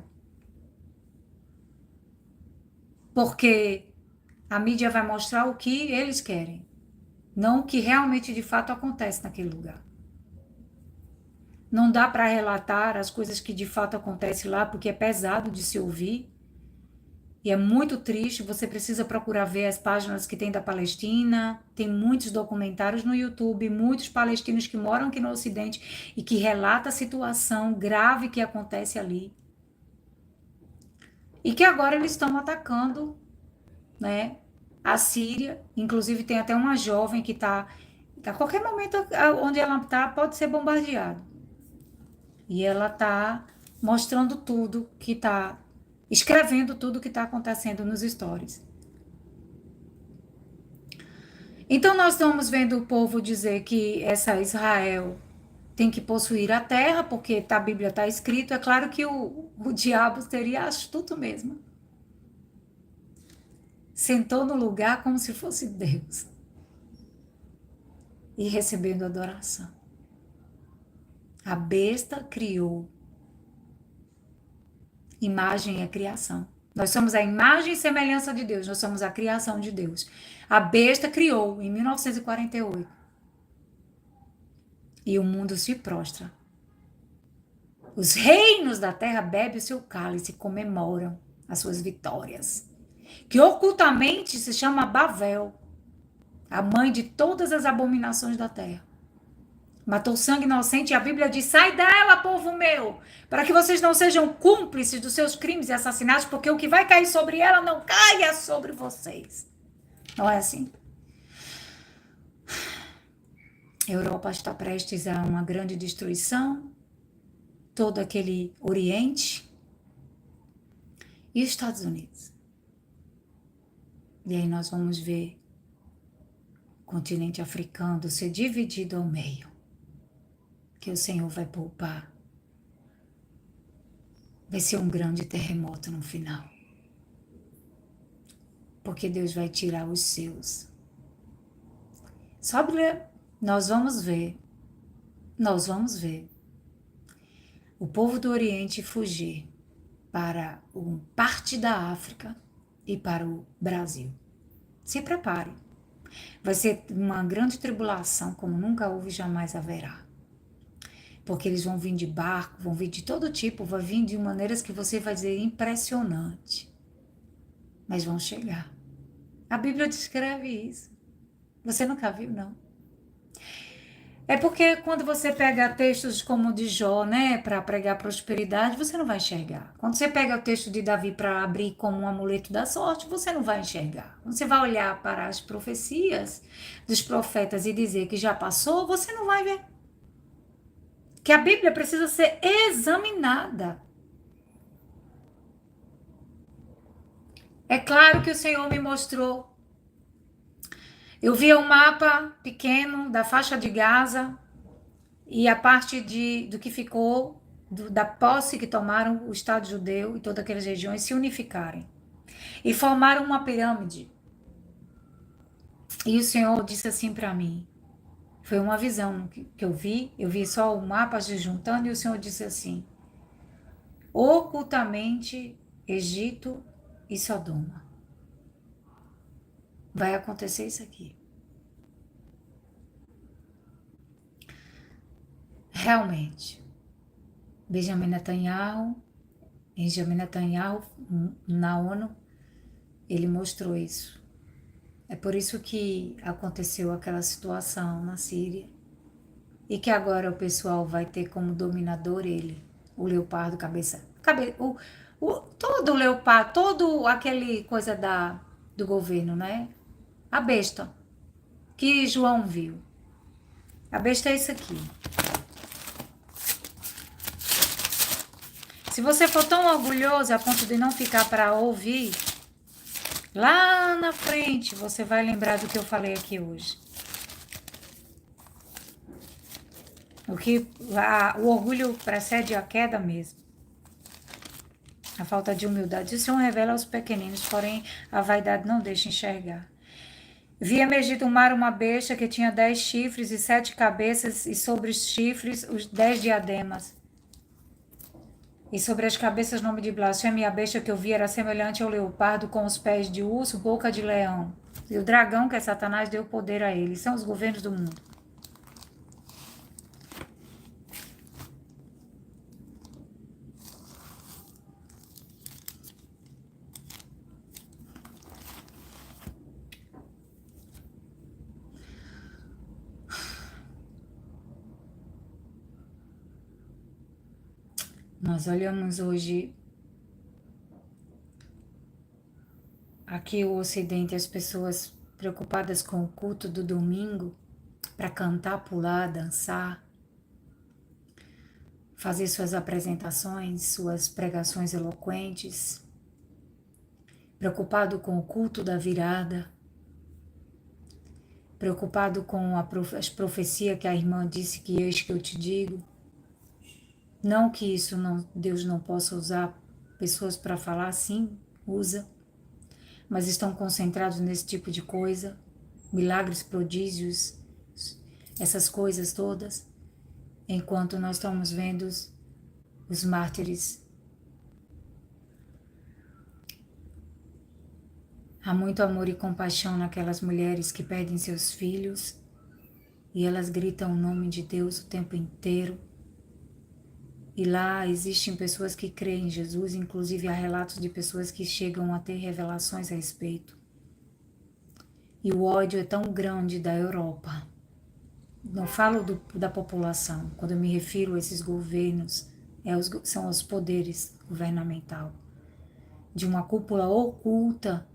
Porque a mídia vai mostrar o que eles querem, não o que realmente de fato acontece naquele lugar. Não dá para relatar as coisas que de fato acontecem lá, porque é pesado de se ouvir. E é muito triste, você precisa procurar ver as páginas que tem da Palestina, tem muitos documentários no YouTube, muitos palestinos que moram aqui no Ocidente e que relatam a situação grave que acontece ali. E que agora eles estão atacando, né, a Síria, inclusive tem até uma jovem que está, a qualquer momento onde ela está, pode ser bombardeada. E ela está mostrando tudo que está, escrevendo tudo que está acontecendo nos stories. Então nós estamos vendo o povo dizer que essa Israel tem que possuir a terra, porque a Bíblia está escrito, é claro que o diabo seria astuto mesmo. Sentou no lugar como se fosse Deus. E recebendo adoração. A besta criou. Imagem é criação. Nós somos a imagem e semelhança de Deus, nós somos a criação de Deus. A besta criou em 1948. e o mundo se prostra. Os reinos da terra bebem o seu cálice e comemoram as suas vitórias, que ocultamente se chama Babel, a mãe de todas as abominações da terra. Matou sangue inocente e a Bíblia diz: sai dela, povo meu, para que vocês não sejam cúmplices dos seus crimes e assassinatos, porque o que vai cair sobre ela não caia sobre vocês. Não é assim? A Europa está prestes a uma grande destruição, todo aquele Oriente e os Estados Unidos. E aí nós vamos ver o continente africano ser dividido ao meio, que o Senhor vai poupar. Vai ser um grande terremoto no final. Porque Deus vai tirar os seus. Sabe, nós vamos ver o povo do Oriente fugir para parte da África e para o Brasil. Se prepare. Vai ser uma grande tribulação, como nunca houve e jamais haverá. Porque eles vão vir de barco, vão vir de todo tipo, vão vir de maneiras que você vai dizer impressionante. Mas vão chegar. A Bíblia descreve isso. Você nunca viu, não? É porque quando você pega textos como o de Jó, né, para pregar prosperidade, você não vai enxergar. Quando você pega o texto de Davi para abrir como um amuleto da sorte, você não vai enxergar. Quando você vai olhar para as profecias dos profetas e dizer que já passou, você não vai ver. Que a Bíblia precisa ser examinada. É claro que o Senhor me mostrou. Eu via um mapa pequeno da faixa de Gaza e a parte do que ficou, da posse que tomaram o Estado judeu e todas aquelas regiões se unificarem. E formaram uma pirâmide. E o Senhor disse assim para mim, foi uma visão que eu vi só o mapa se juntando e o Senhor disse assim, ocultamente Egito e Sodoma. Vai acontecer isso aqui. Realmente, Benjamin Netanyahu, na ONU, ele mostrou isso. É por isso que aconteceu aquela situação na Síria e que agora o pessoal vai ter como dominador ele, o leopardo todo o leopardo, todo aquele coisa do governo, né? A besta que João viu. A besta é isso aqui. Se você for tão orgulhoso a ponto de não ficar para ouvir, lá na frente você vai lembrar do que eu falei aqui hoje. O orgulho precede a queda mesmo. A falta de humildade. O Senhor revela aos pequeninos, porém a vaidade não deixa enxergar. Vi emergir do mar uma besta que tinha 10 chifres e 7 cabeças, e sobre os chifres os 10 diademas. E sobre as cabeças nome de blasfêmia, e a besta que eu vi era semelhante ao leopardo, com os pés de urso, boca de leão. E o dragão, que é Satanás, deu poder a ele. São os governos do mundo. Nós olhamos hoje aqui o Ocidente, as pessoas preocupadas com o culto do domingo, para cantar, pular, dançar, fazer suas apresentações, suas pregações eloquentes, preocupado com o culto da virada, preocupado com as profecias que a irmã disse que eis que eu te digo. Não que isso Deus não possa usar pessoas para falar, sim, usa, mas estão concentrados nesse tipo de coisa, milagres, prodígios, essas coisas todas, enquanto nós estamos vendo os mártires. Há muito amor e compaixão naquelas mulheres que perdem seus filhos, e elas gritam o nome de Deus o tempo inteiro. E lá existem pessoas que creem em Jesus, inclusive há relatos de pessoas que chegam a ter revelações a respeito. E o ódio é tão grande da Europa. Não falo da população, quando eu me refiro a esses governos, são os poderes governamental, de uma cúpula oculta,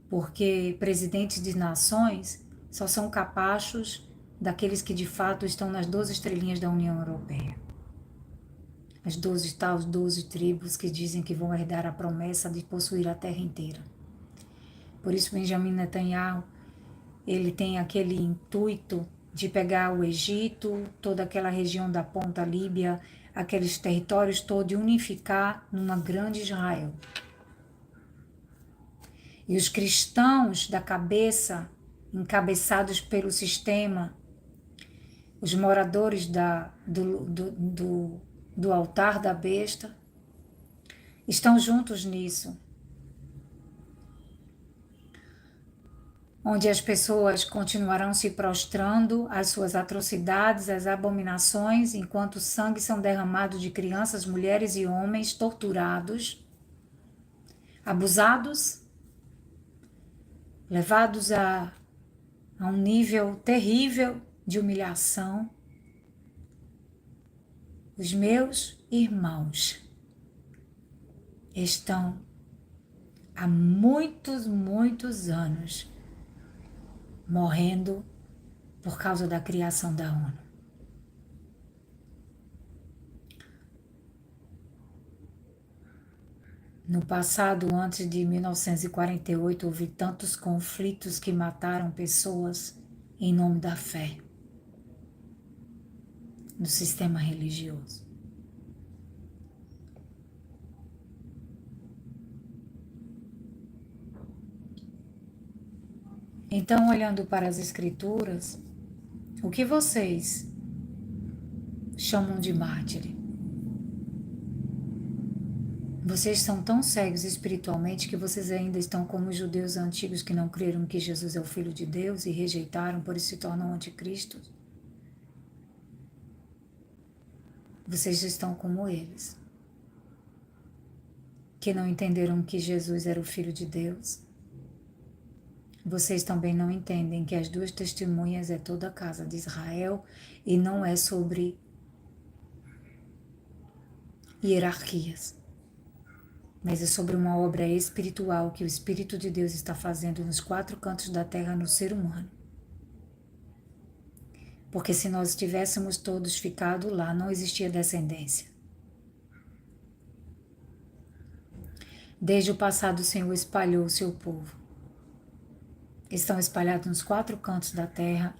porque presidentes de nações só são capachos daqueles que de fato estão nas 12 estrelinhas da União Europeia. As 12 tribos que dizem que vão herdar a promessa de possuir a terra inteira. Por isso Benjamin Netanyahu, ele tem aquele intuito de pegar o Egito, toda aquela região da ponta Líbia, aqueles territórios todos e unificar numa grande Israel. E os cristãos da cabeça, encabeçados pelo sistema, os moradores do altar da besta, estão juntos nisso. Onde as pessoas continuarão se prostrando às suas atrocidades, às abominações, enquanto sangue são derramados de crianças, mulheres e homens torturados, abusados, levados a um nível terrível de humilhação. Os meus irmãos estão há muitos anos morrendo por causa da criação da ONU. No passado, antes de 1948, houve tantos conflitos que mataram pessoas em nome da fé, no sistema religioso. Então, olhando para as Escrituras, o que vocês chamam de mártir? Vocês são tão cegos espiritualmente que vocês ainda estão como os judeus antigos que não creram que Jesus é o Filho de Deus e rejeitaram, por isso se tornam anticristos? Vocês estão como eles, que não entenderam que Jesus era o Filho de Deus. Vocês também não entendem que as duas testemunhas é toda a casa de Israel e não é sobre hierarquias, mas é sobre uma obra espiritual que o Espírito de Deus está fazendo nos 4 cantos da terra no ser humano. Porque se nós tivéssemos todos ficado lá, não existia descendência. Desde o passado o Senhor espalhou o seu povo. Estão espalhados nos 4 cantos da terra.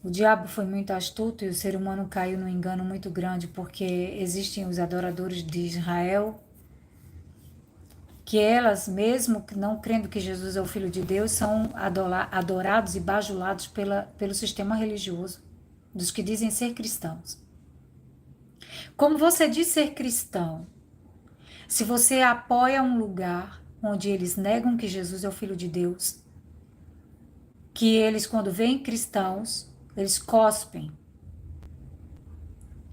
O diabo foi muito astuto e o ser humano caiu num engano muito grande, porque existem os adoradores de Israel, que elas, mesmo não crendo que Jesus é o Filho de Deus, são adorados e bajulados pelo sistema religioso, dos que dizem ser cristãos. Como você diz ser cristão, se você apoia um lugar onde eles negam que Jesus é o Filho de Deus, que eles, quando veem cristãos, eles cospem,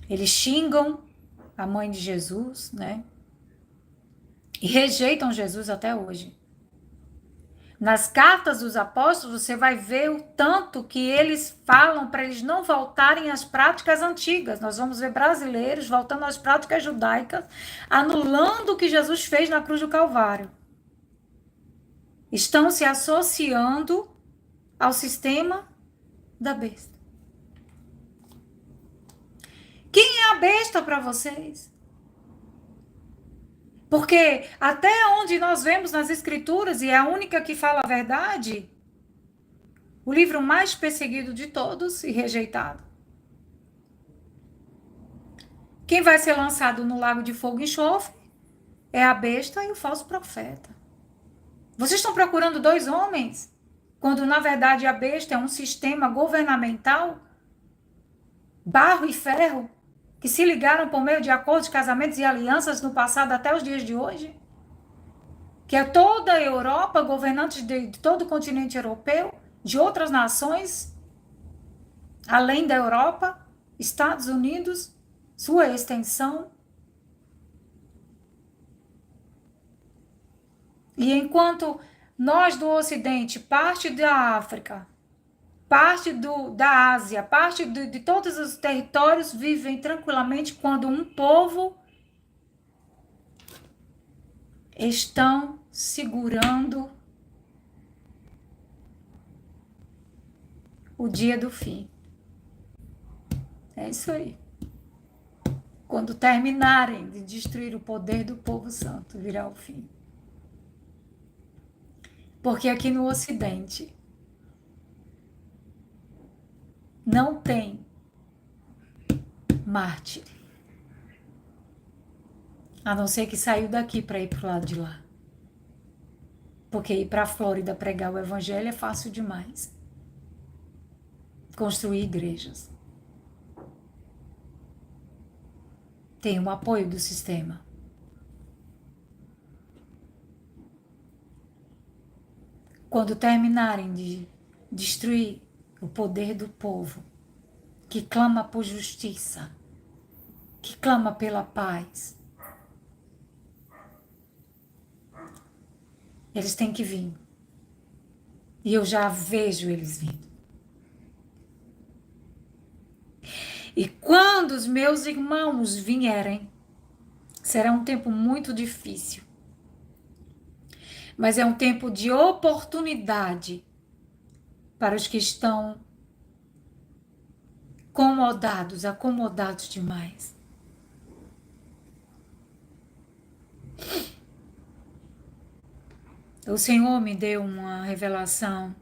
eles xingam a mãe de Jesus, né? E rejeitam Jesus até hoje. Nas cartas dos apóstolos, você vai ver o tanto que eles falam para eles não voltarem às práticas antigas. Nós vamos ver brasileiros voltando às práticas judaicas, anulando o que Jesus fez na cruz do Calvário. Estão se associando ao sistema da besta. Quem é a besta para vocês? Porque até onde nós vemos nas Escrituras, e é a única que fala a verdade, o livro mais perseguido de todos e rejeitado. Quem vai ser lançado no lago de fogo e enxofre é a besta e o falso profeta. Vocês estão procurando 2 homens, quando na verdade a besta é um sistema governamental, barro e ferro, que se ligaram por meio de acordos, casamentos e alianças no passado até os dias de hoje, que é toda a Europa, governantes de todo o continente europeu, de outras nações, além da Europa, Estados Unidos, sua extensão. E enquanto nós do Ocidente, parte da África, parte da Ásia, parte de todos os territórios vivem tranquilamente quando um povo estão segurando o dia do fim. É isso aí. Quando terminarem de destruir o poder do povo santo, virá o fim. Porque aqui no Ocidente não tem mártir. A não ser que saiu daqui para ir pro lado de lá. Porque ir para a Flórida pregar o evangelho é fácil demais. Construir igrejas. Tem um apoio do sistema. Quando terminarem de destruir o poder do povo, que clama por justiça, que clama pela paz, eles têm que vir. E eu já vejo eles vindo. E quando os meus irmãos vierem, será um tempo muito difícil. Mas é um tempo de oportunidade para os que estão acomodados demais. O Senhor me deu uma revelação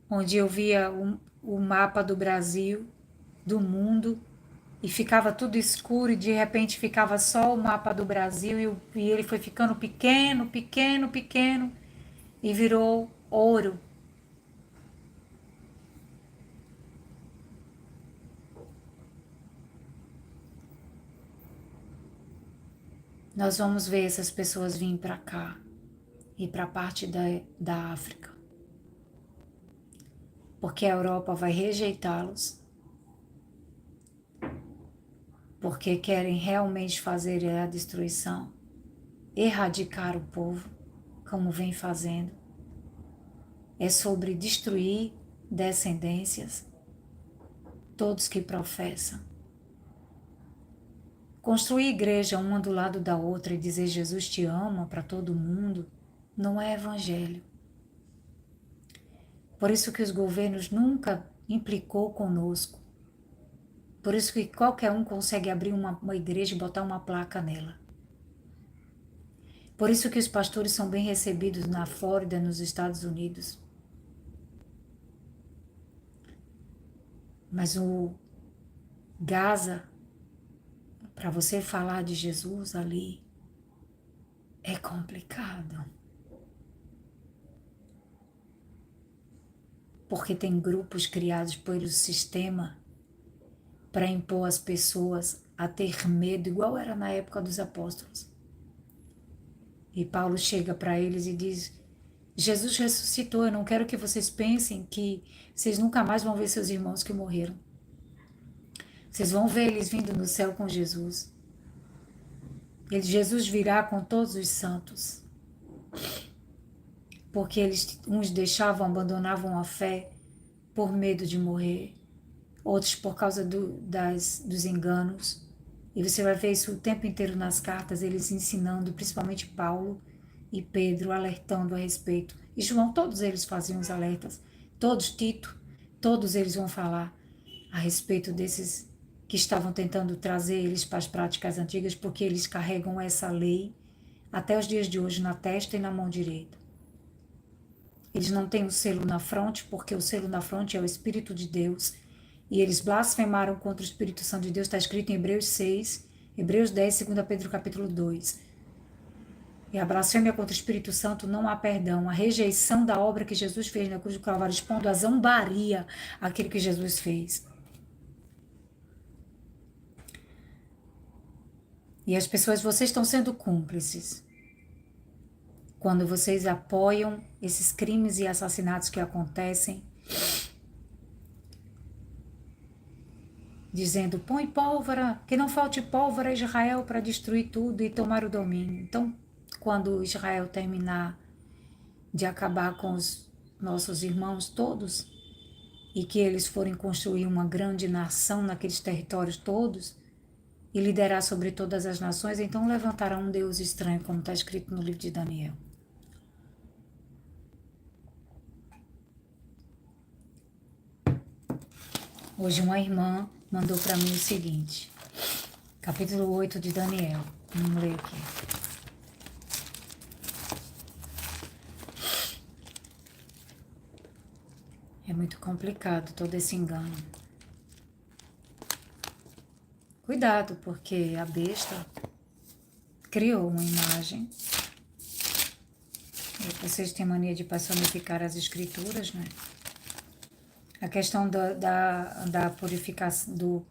onde eu via o mapa do Brasil, do mundo, e ficava tudo escuro e de repente ficava só o mapa do Brasil e ele foi ficando pequeno, pequeno, pequeno e virou ouro. Nós vamos ver essas pessoas virem para cá e para a parte da África. Porque a Europa vai rejeitá-los. Porque querem realmente fazer a destruição, erradicar o povo, como vem fazendo. É sobre destruir descendências, todos que professam. Construir igreja uma do lado da outra e dizer Jesus te ama para todo mundo, não é evangelho. Por isso que os governos nunca implicou conosco. Por isso que qualquer um consegue abrir uma igreja e botar uma placa nela. Por isso que os pastores são bem recebidos na Flórida, nos Estados Unidos. Mas o Gaza, para você falar de Jesus ali, é complicado. Porque tem grupos criados pelo sistema para impor às pessoas a ter medo, igual era na época dos apóstolos. E Paulo chega para eles e diz: Jesus ressuscitou, eu não quero que vocês pensem que vocês nunca mais vão ver seus irmãos que morreram. Vocês vão ver eles vindo no céu com Jesus. Jesus virá com todos os santos. Porque uns abandonavam a fé por medo de morrer. Outros por causa dos enganos. E você vai ver isso o tempo inteiro nas cartas, eles ensinando, principalmente Paulo e Pedro, alertando a respeito. E João, todos eles faziam os alertas. Tito, todos eles vão falar a respeito desses que estavam tentando trazer eles para as práticas antigas, porque eles carregam essa lei até os dias de hoje na testa e na mão direita. Eles não têm o selo na fronte, porque o selo na fronte é o Espírito de Deus. E eles blasfemaram contra o Espírito Santo de Deus, está escrito em Hebreus 6, Hebreus 10, 2 Pedro capítulo 2. E a blasfêmia contra o Espírito Santo não há perdão. A rejeição da obra que Jesus fez na cruz do Calvário, expondo a zombaria aquilo que Jesus fez. E as pessoas, vocês estão sendo cúmplices. quando vocês apoiam esses crimes e assassinatos que acontecem, dizendo, põe pólvora, que não falte pólvora a Israel para destruir tudo e tomar o domínio. Então, quando Israel terminar de acabar com os nossos irmãos todos, e que eles forem construir uma grande nação naqueles territórios todos, e liderar sobre todas as nações, então levantará um Deus estranho, como está escrito no livro de Daniel. Hoje uma irmã mandou para mim o seguinte, capítulo 8 de Daniel, vamos ler aqui. É muito complicado todo esse engano. Cuidado, porque a besta criou uma imagem. E vocês têm mania de personificar as escrituras, né? A questão da purificação,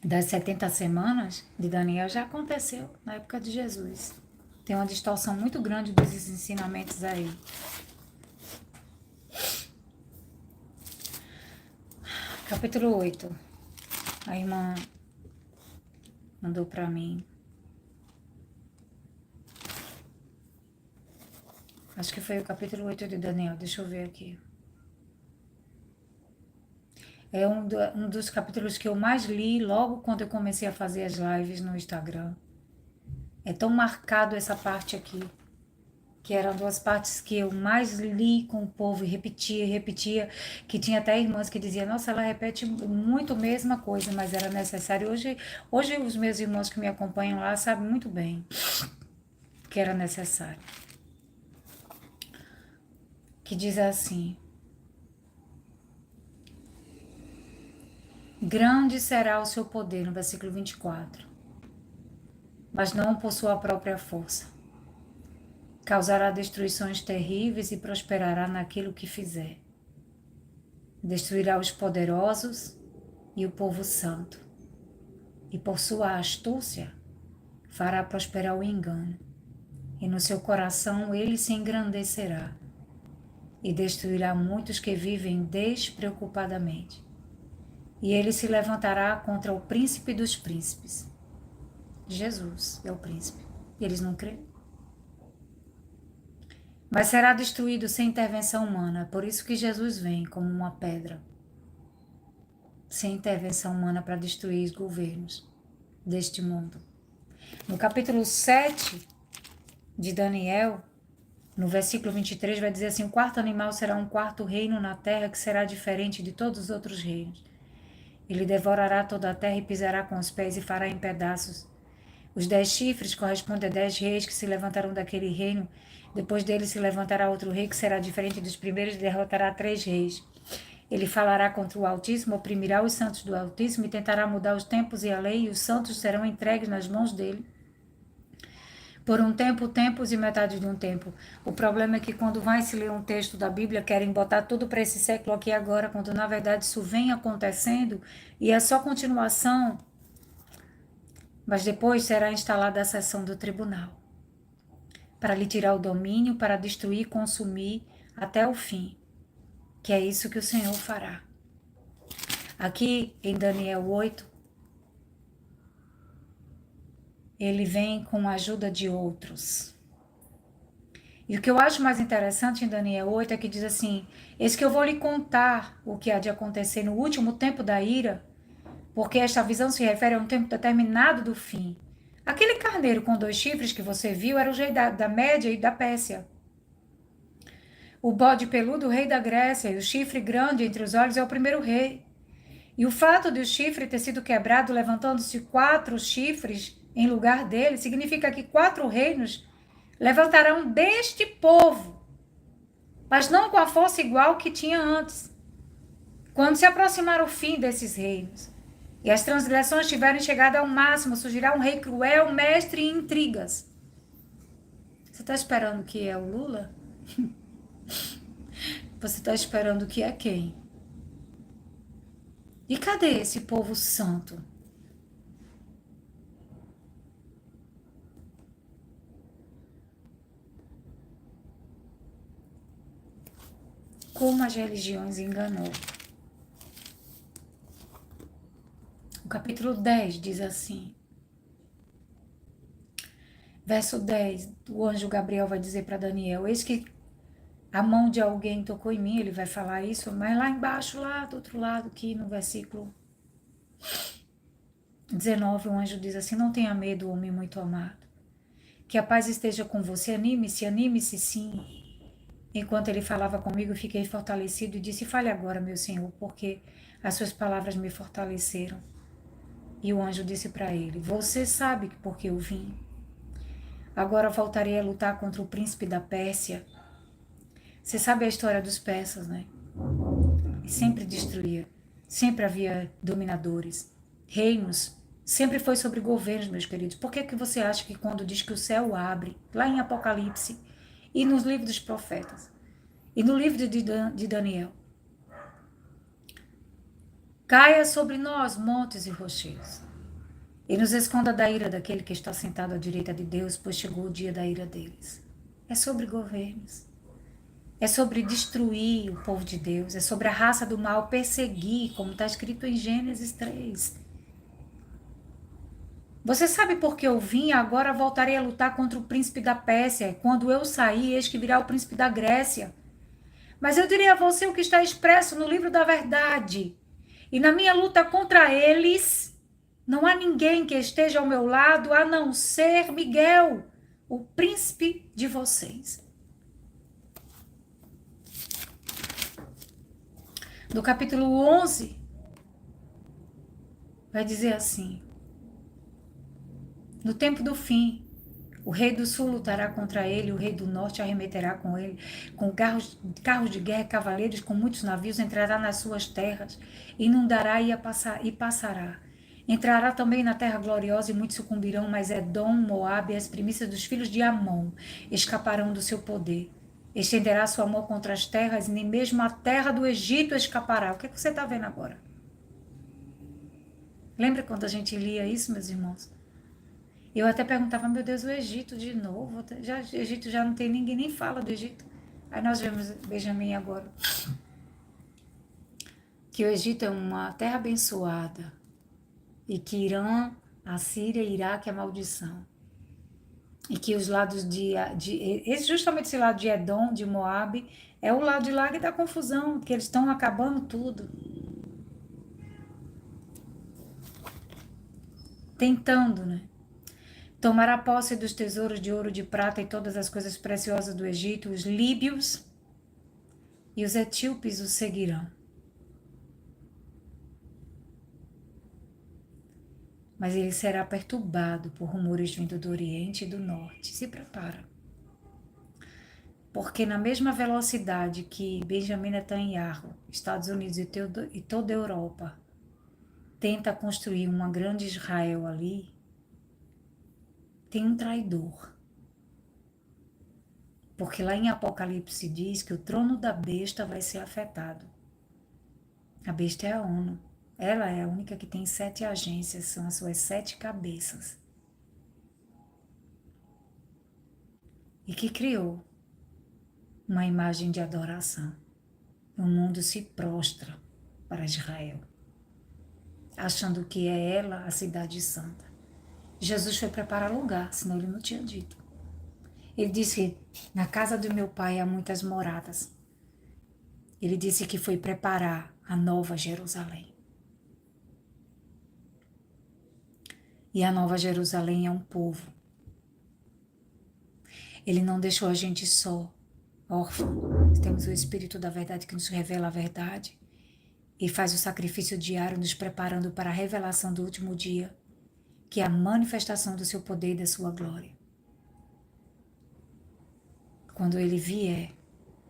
das 70 semanas de Daniel já aconteceu na época de Jesus. Tem uma distorção muito grande dos ensinamentos aí. Capítulo 8. A irmã mandou para mim. Acho que foi o capítulo 8 de Daniel, deixa eu ver aqui. É um dos capítulos que eu mais li logo quando eu comecei a fazer as lives no Instagram. É tão marcado essa parte aqui, que eram duas partes que eu mais li com o povo e repetia, que tinha até irmãs que diziam, nossa, ela repete muito a mesma coisa, mas era necessário. Hoje os meus irmãos que me acompanham lá sabem muito bem que era necessário. Que diz assim, grande será o seu poder, no versículo 24, mas não por sua própria força. Causará destruições terríveis e prosperará naquilo que fizer. Destruirá os poderosos e o povo santo. E por sua astúcia fará prosperar o engano. E no seu coração ele se engrandecerá. E destruirá muitos que vivem despreocupadamente. E ele se levantará contra o príncipe dos príncipes. Jesus é o príncipe. Eles não creem. Mas será destruído sem intervenção humana. Por isso que Jesus vem como uma pedra. Sem intervenção humana para destruir os governos deste mundo. No capítulo 7 de Daniel, no versículo 23, vai dizer assim, o quarto animal será um quarto reino na terra que será diferente de todos os outros reinos. Ele devorará toda a terra e pisará com os pés e fará em pedaços. Os 10 chifres correspondem a 10 reis que se levantarão daquele reino. Depois dele se levantará outro rei que será diferente dos primeiros e derrotará 3 reis. Ele falará contra o Altíssimo, oprimirá os santos do Altíssimo e tentará mudar os tempos e a lei, e os santos serão entregues nas mãos dele. Por um tempo, tempos e metade de um tempo. O problema é que quando vai se ler um texto da Bíblia, querem botar tudo para esse século aqui agora, quando na verdade isso vem acontecendo e é só continuação. Mas depois será instalada a sessão do tribunal para lhe tirar o domínio, para destruir e consumir até o fim, que é isso que o Senhor fará. Aqui em Daniel 8, ele vem com a ajuda de outros. E o que eu acho mais interessante em Daniel 8 é que diz assim, eis que eu vou lhe contar o que há de acontecer no último tempo da ira, porque esta visão se refere a um tempo determinado do fim. Aquele carneiro com 2 chifres que você viu era o rei da Média e da Pérsia. O bode peludo, o rei da Grécia, e o chifre grande entre os olhos é o primeiro rei. E o fato de o chifre ter sido quebrado, levantando-se 4 chifres em lugar dele, significa que 4 reinos levantarão deste povo, mas não com a força igual que tinha antes. Quando se aproximar o fim desses reinos, e as transgressões tiverem chegado ao máximo, surgirá um rei cruel, mestre em intrigas. Você está esperando que é o Lula? Você está esperando que é quem? E cadê esse povo santo? como as religiões enganou. O capítulo 10 diz assim, verso 10, o anjo Gabriel vai dizer para Daniel, eis que a mão de alguém tocou em mim, ele vai falar isso, mas lá embaixo, lá do outro lado, aqui no versículo 19, o anjo diz assim, não tenha medo, homem muito amado, que a paz esteja com você, anime-se sim. Enquanto ele falava comigo, fiquei fortalecido e disse, fale agora, meu Senhor, porque as suas palavras me fortaleceram. E o anjo disse para ele, você sabe por que eu vim. Agora voltarei a lutar contra o príncipe da Pérsia. Você sabe a história dos persas, né? E sempre destruía, sempre havia dominadores, reinos, sempre foi sobre governos, meus queridos. Por que você acha que quando diz que o céu abre, lá em Apocalipse, e nos livros dos profetas, e no livro de Daniel, caia sobre nós montes e rochedos, e nos esconda da ira daquele que está sentado à direita de Deus, pois chegou o dia da ira deles. É sobre governos. É sobre destruir o povo de Deus. É sobre a raça do mal perseguir, como está escrito em Gênesis 3. Você sabe por que eu vim? Agora voltarei a lutar contra o príncipe da Pérsia. Quando eu sair, eis que virá o príncipe da Grécia. Mas eu direi a você o que está expresso no livro da verdade. E na minha luta contra eles, não há ninguém que esteja ao meu lado a não ser Miguel, o príncipe de vocês. No capítulo 11, vai dizer assim, no tempo do fim, o rei do sul lutará contra ele, o rei do norte arremeterá com ele, com carros de guerra e cavaleiros, com muitos navios, entrará nas suas terras, inundará e passará. Entrará também na terra gloriosa e muitos sucumbirão, mas Edom, Moabe e as primícias dos filhos de Amon escaparão do seu poder. Estenderá sua mão contra as terras e nem mesmo a terra do Egito escapará. O que você está vendo agora? Lembra quando a gente lia isso, meus irmãos? Eu até perguntava, meu Deus, o Egito de novo? O Egito já não tem ninguém, nem fala do Egito. Aí nós vemos Benjamim agora. Que o Egito é uma terra abençoada. E que Irã, a Síria e Iraque é maldição. E que os lados justamente esse lado de Edom, de Moabe, é o lado de lá que dá confusão, que eles estão acabando tudo. Tentando, né? Tomará posse dos tesouros de ouro, de prata e todas as coisas preciosas do Egito, os líbios e os etíopes o seguirão. Mas ele será perturbado por rumores vindo do Oriente e do Norte. Se prepara. Porque na mesma velocidade que Benjamin Netanyahu, Estados Unidos e toda a Europa tenta construir uma grande Israel ali, tem um traidor. Porque lá em Apocalipse diz que o trono da besta vai ser afetado. A besta é a ONU. Ela é a única que tem 7 agências, são as suas 7 cabeças. E que criou uma imagem de adoração. O mundo se prostra para Israel, achando que é ela a cidade santa. Jesus foi preparar lugar, senão ele não tinha dito. Ele disse que na casa do meu pai há muitas moradas. Ele disse que foi preparar a nova Jerusalém. E a nova Jerusalém é um povo. Ele não deixou a gente só, órfão. Temos o Espírito da verdade que nos revela a verdade e faz o sacrifício diário nos preparando para a revelação do último dia, que é a manifestação do seu poder e da sua glória. Quando ele vier,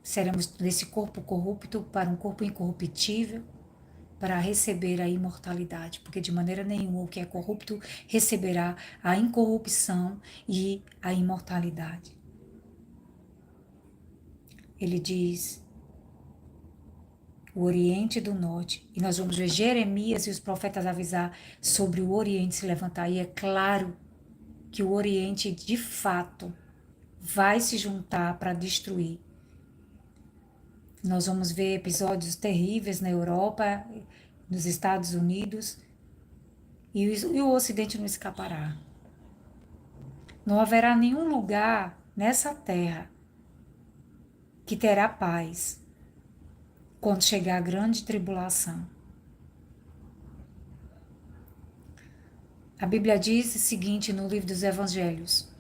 seremos desse corpo corrupto para um corpo incorruptível, para receber a imortalidade, porque de maneira nenhuma o que é corrupto receberá a incorrupção e a imortalidade. Ele diz o Oriente do Norte, e nós vamos ver Jeremias e os profetas avisar sobre o Oriente se levantar, e é claro que o Oriente de fato vai se juntar para destruir Nós vamos ver episódios terríveis na Europa, nos Estados Unidos, e o Ocidente não escapará. Não haverá nenhum lugar nessa terra que terá paz quando chegar a grande tribulação. A Bíblia diz o seguinte no livro dos Evangelhos: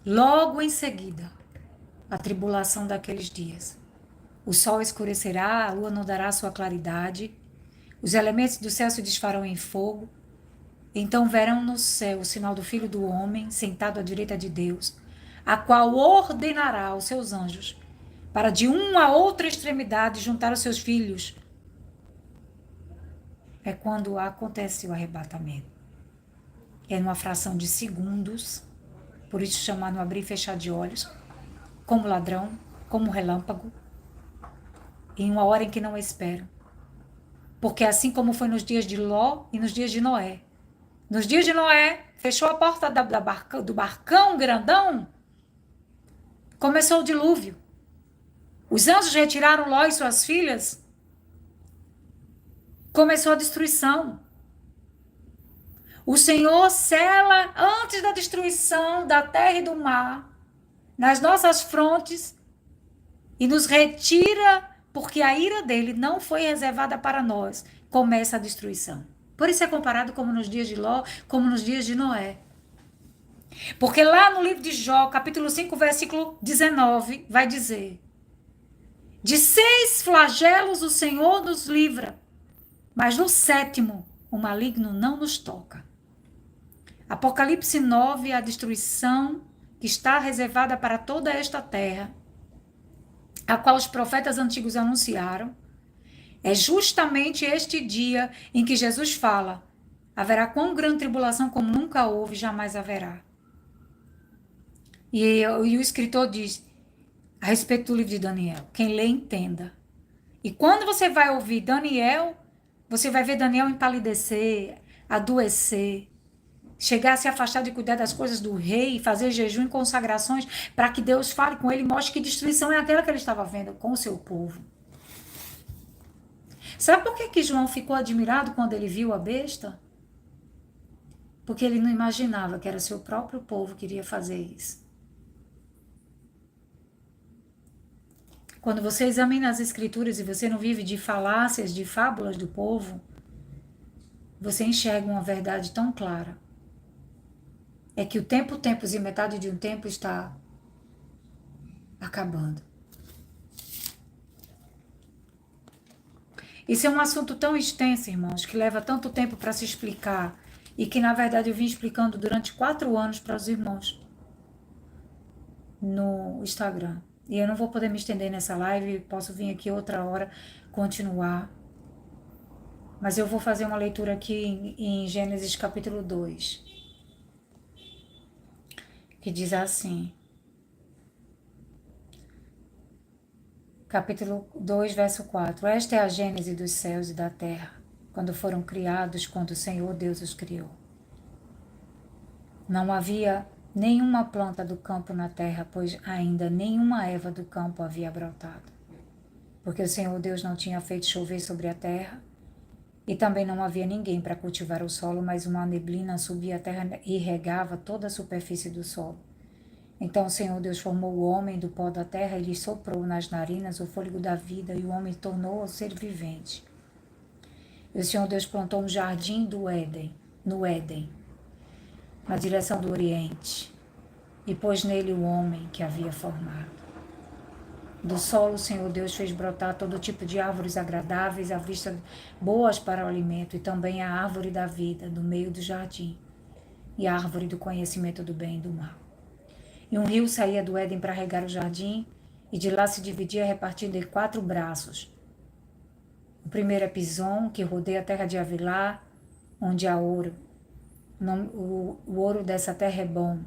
logo em seguida, a tribulação daqueles dias, o sol escurecerá, a lua não dará sua claridade, os elementos do céu se desfarão em fogo, então verão no céu o sinal do Filho do Homem, sentado à direita de Deus, a qual ordenará aos seus anjos, para de uma a outra extremidade juntar os seus filhos. É quando acontece o arrebatamento. É numa fração de segundos, por isso chamar no abrir e fechar de olhos, como ladrão, como relâmpago, em uma hora em que não esperam. Porque assim como foi nos dias de Ló e nos dias de Noé. Nos dias de Noé, fechou a porta do barcão grandão, começou o dilúvio. Os anjos retiraram Ló e suas filhas, começou a destruição. O Senhor sela antes da destruição da terra e do mar, nas nossas frontes, e nos retira, porque a ira dele não foi reservada para nós. Começa a destruição. Por isso é comparado como nos dias de Ló, como nos dias de Noé. Porque lá no livro de Jó, capítulo 5, versículo 19, vai dizer: de 6 flagelos o Senhor nos livra, mas no 7º o maligno não nos toca. Apocalipse 9, a destruição que está reservada para toda esta terra, a qual os profetas antigos anunciaram, é justamente este dia em que Jesus fala: haverá quão grande tribulação como nunca houve, jamais haverá. E o escritor diz, a respeito do livro de Daniel, quem lê, entenda. E quando você vai ouvir Daniel, você vai ver Daniel empalidecer, adoecer, chegar a se afastar de cuidar das coisas do rei, fazer jejum e consagrações para que Deus fale com ele e mostre que destruição é aquela que ele estava vendo com o seu povo. Sabe por que João ficou admirado quando ele viu a besta? Porque ele não imaginava que era seu próprio povo que iria fazer isso. Quando você examina as escrituras e você não vive de falácias, de fábulas do povo, você enxerga uma verdade tão clara. É que o tempo, tempos e metade de um tempo está acabando. Isso é um assunto tão extenso, irmãos, que leva tanto tempo para se explicar e que, na verdade, eu vim explicando durante 4 anos para os irmãos no Instagram. E eu não vou poder me estender nessa live, posso vir aqui outra hora continuar. Mas eu vou fazer uma leitura aqui em Gênesis capítulo 2, que diz assim, capítulo 2, verso 4. Esta é a gênese dos céus e da terra, quando foram criados, quando o Senhor Deus os criou. Não havia nenhuma planta do campo na terra, pois ainda nenhuma erva do campo havia brotado. Porque o Senhor Deus não tinha feito chover sobre a terra, e também não havia ninguém para cultivar o solo, mas uma neblina subia a terra e regava toda a superfície do solo. Então o Senhor Deus formou o homem do pó da terra e lhe soprou nas narinas o fôlego da vida, e o homem tornou-o ser vivente. E o Senhor Deus plantou um jardim do Éden, no Éden, na direção do Oriente, e pôs nele o homem que havia formado. Do solo o Senhor Deus fez brotar todo tipo de árvores agradáveis à vista, boas para o alimento, e também a árvore da vida no meio do jardim, e a árvore do conhecimento do bem e do mal. E um rio saía do Éden para regar o jardim, e de lá se dividia repartido em 4 braços. O primeiro é Pison, que rodeia a terra de Avilá, onde há ouro. O ouro dessa terra é bom.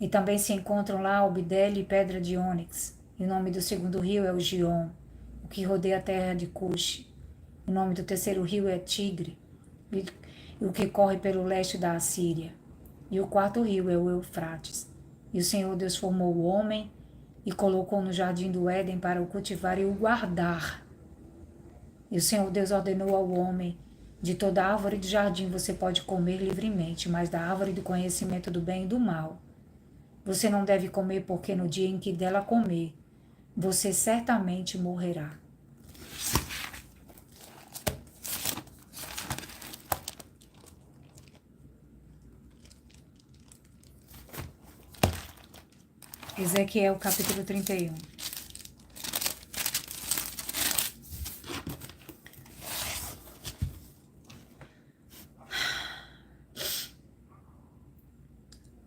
E também se encontram lá Obdele e pedra de ônix. E o nome do segundo rio é o Gion, o que rodeia a terra de Cuxi. O nome do terceiro rio é Tigre, e o que corre pelo leste da Assíria. E o quarto rio é o Eufrates. E o Senhor Deus formou o homem e colocou no jardim do Éden para o cultivar e o guardar. E o Senhor Deus ordenou ao homem: de toda árvore do jardim você pode comer livremente, mas da árvore do conhecimento do bem e do mal você não deve comer, porque no dia em que dela comer, você certamente morrerá. Ezequiel capítulo 31.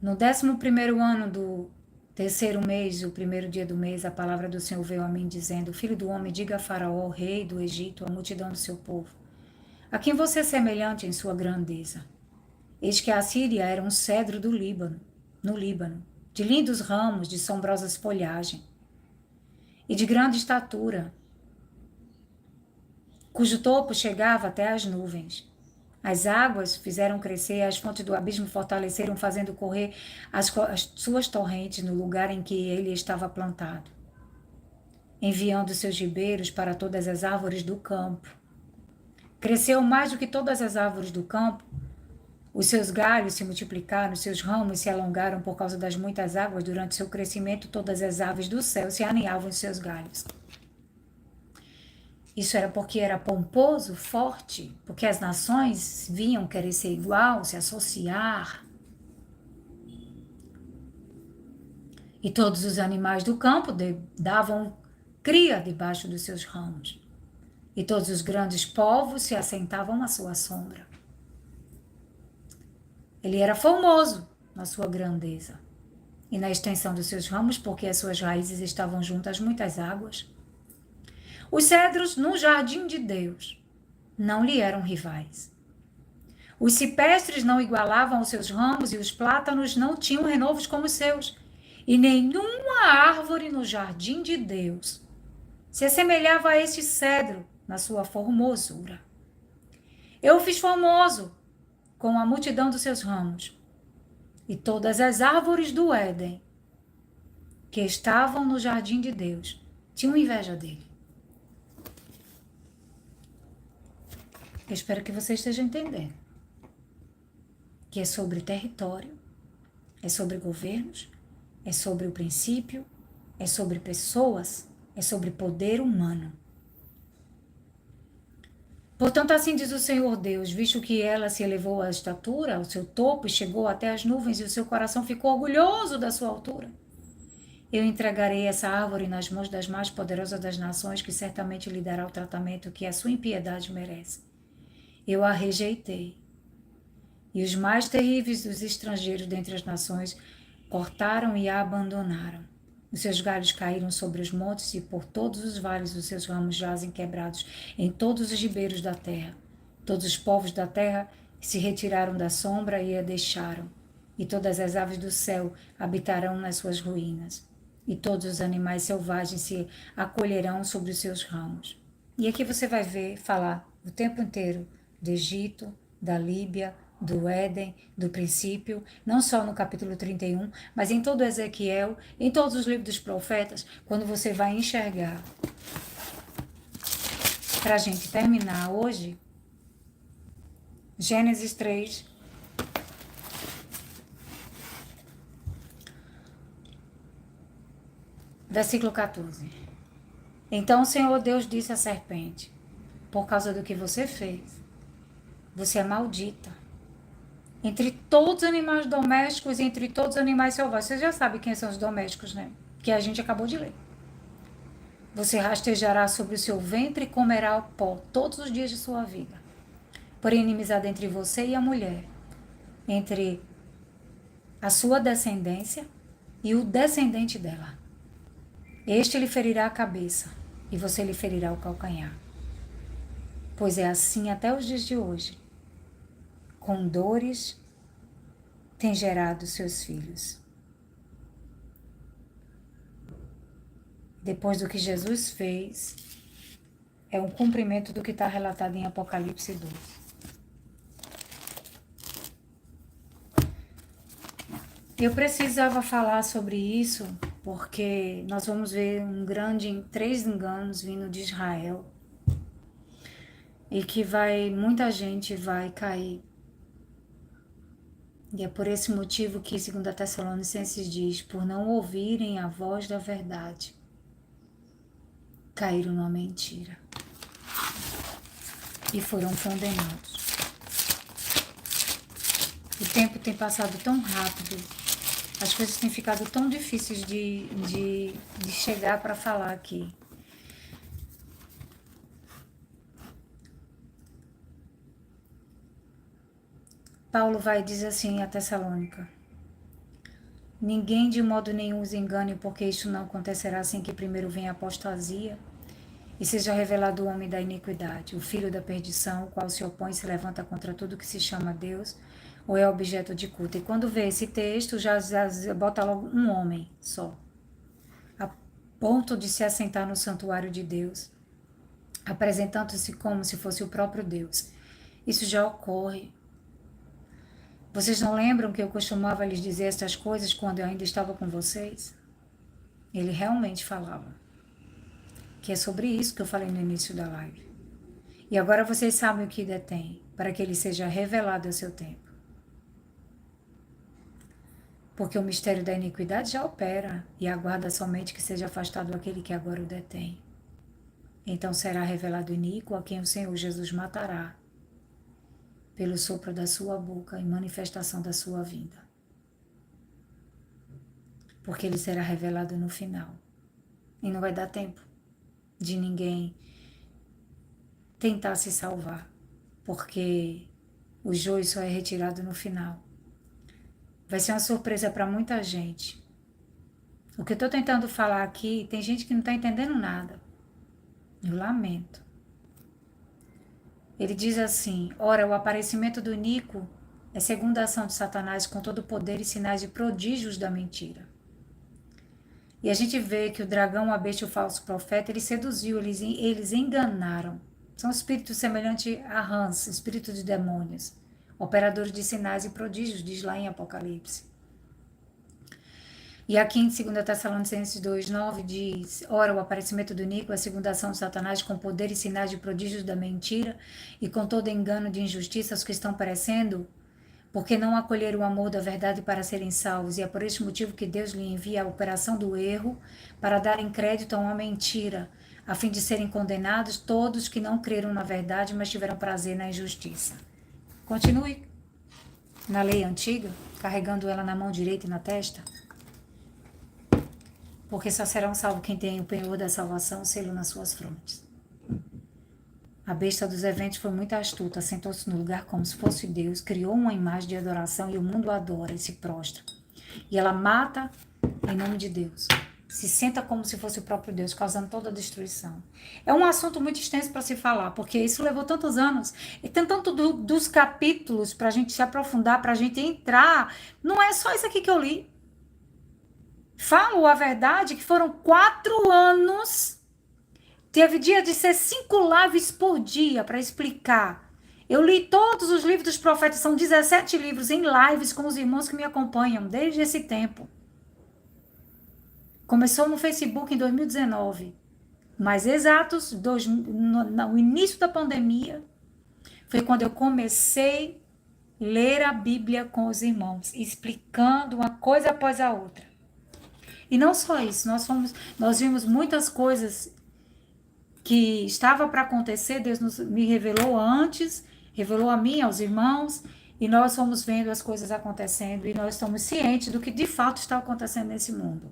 No 11º ano do terceiro mês, o primeiro dia do mês, a palavra do Senhor veio a mim dizendo: Filho do homem, diga a Faraó, rei do Egito, a multidão do seu povo: a quem você é semelhante em sua grandeza? Eis que a Síria era um cedro do Líbano, no Líbano, de lindos ramos, de sombrosas folhagem, e de grande estatura, cujo topo chegava até as nuvens. As águas fizeram crescer, as fontes do abismo fortaleceram, fazendo correr as suas torrentes no lugar em que ele estava plantado, enviando seus ribeiros para todas as árvores do campo. Cresceu mais do que todas as árvores do campo, os seus galhos se multiplicaram, seus ramos se alongaram por causa das muitas águas. Durante seu crescimento, todas as aves do céu se aninhavam em seus galhos. Isso era porque era pomposo, forte, porque as nações vinham querer ser igual, se associar. E todos os animais do campo davam cria debaixo dos seus ramos. E todos os grandes povos se assentavam à sua sombra. Ele era formoso na sua grandeza e na extensão dos seus ramos, porque as suas raízes estavam junto às muitas águas. Os cedros no jardim de Deus não lhe eram rivais. Os cipestres não igualavam os seus ramos e os plátanos não tinham renovos como os seus. E nenhuma árvore no jardim de Deus se assemelhava a este cedro na sua formosura. Eu o fiz formoso com a multidão dos seus ramos, e todas as árvores do Éden que estavam no jardim de Deus tinham inveja dele. Eu espero que você esteja entendendo que é sobre território, é sobre governos, é sobre o princípio, é sobre pessoas, é sobre poder humano. Portanto, assim diz o Senhor Deus, visto que ela se elevou à estatura, ao seu topo, e chegou até as nuvens, e o seu coração ficou orgulhoso da sua altura, eu entregarei essa árvore nas mãos das mais poderosas das nações, que certamente lhe dará o tratamento que a sua impiedade merece. Eu a rejeitei. E os mais terríveis dos estrangeiros dentre as nações cortaram e a abandonaram. Os seus galhos caíram sobre os montes e por todos os vales os seus ramos jazem quebrados em todos os ribeiros da terra. Todos os povos da terra se retiraram da sombra e a deixaram. E todas as aves do céu habitarão nas suas ruínas. E todos os animais selvagens se acolherão sobre os seus ramos. E aqui você vai ver, falar o tempo inteiro do Egito, da Líbia, do Éden, do princípio, não só no capítulo 31, mas em todo Ezequiel, em todos os livros dos profetas, quando você vai enxergar. Para a gente terminar hoje, Gênesis 3, versículo 14. Então o Senhor Deus disse à serpente: por causa do que você fez, você é maldita. Entre todos os animais domésticos e entre todos os animais selvagens. Você já sabe quem são os domésticos, né? Que a gente acabou de ler. Você rastejará sobre o seu ventre e comerá o pó todos os dias de sua vida. Porém, inimizade entre você e a mulher, entre a sua descendência e o descendente dela. Este lhe ferirá a cabeça e você lhe ferirá o calcanhar. Pois é assim até os dias de hoje. Com dores tem gerado seus filhos. Depois do que Jesus fez, é um cumprimento do que está relatado em Apocalipse 12. Eu precisava falar sobre isso porque nós vamos ver três enganos vindo de Israel, e que muita gente vai cair. E é por esse motivo que 2 Tessalonicenses diz, por não ouvirem a voz da verdade, caíram numa mentira e foram condenados. O tempo tem passado tão rápido, as coisas têm ficado tão difíceis de chegar para falar aqui. Paulo vai dizer assim a Tessalônica: ninguém de modo nenhum os engane, porque isto não acontecerá sem que primeiro venha a apostasia e seja revelado o homem da iniquidade, o filho da perdição, o qual se opõe e se levanta contra tudo que se chama Deus ou é objeto de culto. E quando vê esse texto, já bota logo um homem só, a ponto de se assentar no santuário de Deus, apresentando-se como se fosse o próprio Deus. Isso já ocorre. Vocês não lembram que eu costumava lhes dizer estas coisas quando eu ainda estava com vocês? Ele realmente falava. Que é sobre isso que eu falei no início da live. E agora vocês sabem o que detém, para que ele seja revelado a seu tempo. Porque o mistério da iniquidade já opera e aguarda somente que seja afastado aquele que agora o detém. Então será revelado o iníquo a quem o Senhor Jesus matará, pelo sopro da sua boca e manifestação da sua vinda. Porque ele será revelado no final. E não vai dar tempo de ninguém tentar se salvar, porque o joio só é retirado no final. Vai ser uma surpresa para muita gente. O que eu estou tentando falar aqui, tem gente que não está entendendo nada. Eu lamento. Ele diz assim: ora, o aparecimento do Nico é segunda ação de Satanás com todo o poder e sinais de prodígios da mentira. E a gente vê que o dragão, a besta e o falso profeta, ele seduziu, eles enganaram. São espíritos semelhantes a rãs, espíritos de demônios, operadores de sinais e prodígios, diz lá em Apocalipse. E aqui em 2 Tessalonicenses 2,9 diz: ora, o aparecimento do Nico é a segunda ação de Satanás com poder e sinais de prodígios da mentira e com todo engano de injustiça aos que estão perecendo, porque não acolheram o amor da verdade para serem salvos, e é por este motivo que Deus lhe envia a operação do erro para darem crédito a uma mentira, a fim de serem condenados todos que não creram na verdade, mas tiveram prazer na injustiça. Continue na lei antiga, carregando ela na mão direita e na testa, porque só serão salvos quem tem o penhor da salvação, o selo nas suas frontes. A besta dos eventos foi muito astuta, sentou-se no lugar como se fosse Deus, criou uma imagem de adoração e o mundo adora e se prostra. E ela mata em nome de Deus. Se senta como se fosse o próprio Deus, causando toda a destruição. É um assunto muito extenso para se falar, porque isso levou tantos anos. E tem tanto dos capítulos para a gente se aprofundar, para a gente entrar. Não é só isso aqui que eu li. Falo a verdade que foram 4 anos... Teve dia de ser 5 lives por dia para explicar. Eu li todos os livros dos profetas, são 17 livros em lives com os irmãos que me acompanham desde esse tempo. Começou no Facebook em 2019, mas exatos, no início da pandemia, foi quando eu comecei a ler a Bíblia com os irmãos, explicando uma coisa após a outra. E não só isso, nós vimos muitas coisas que estava para acontecer, Deus me revelou antes, revelou a mim, aos irmãos, e nós fomos vendo as coisas acontecendo, e nós estamos cientes do que de fato está acontecendo nesse mundo.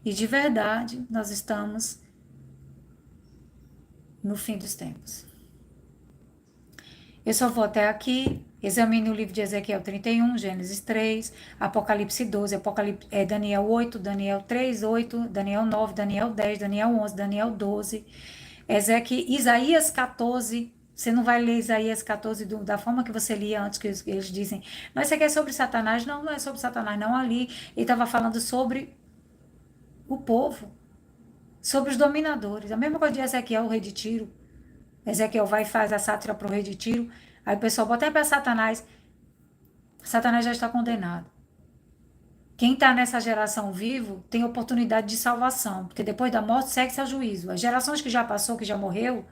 E de verdade, nós estamos no fim dos tempos. Eu só vou até aqui, examine o livro de Ezequiel 31, Gênesis 3, Apocalipse 12, Daniel 8, Daniel 3, 8, Daniel 9, Daniel 10, Daniel 11, Daniel 12, Isaías 14. Você não vai ler Isaías 14 da forma que você lia antes, que eles dizem, mas isso aqui é sobre Satanás. Não, não é sobre Satanás, não. Ali ele estava falando sobre o povo, sobre os dominadores. A mesma coisa de Ezequiel, o rei de Tiro. Ezequiel vai e faz a sátira para o rei de Tiro. Aí o pessoal bota até para Satanás. Satanás já está condenado. Quem está nessa geração vivo tem oportunidade de salvação, porque depois da morte segue-se a juízo. As gerações que já passou, que já morreu,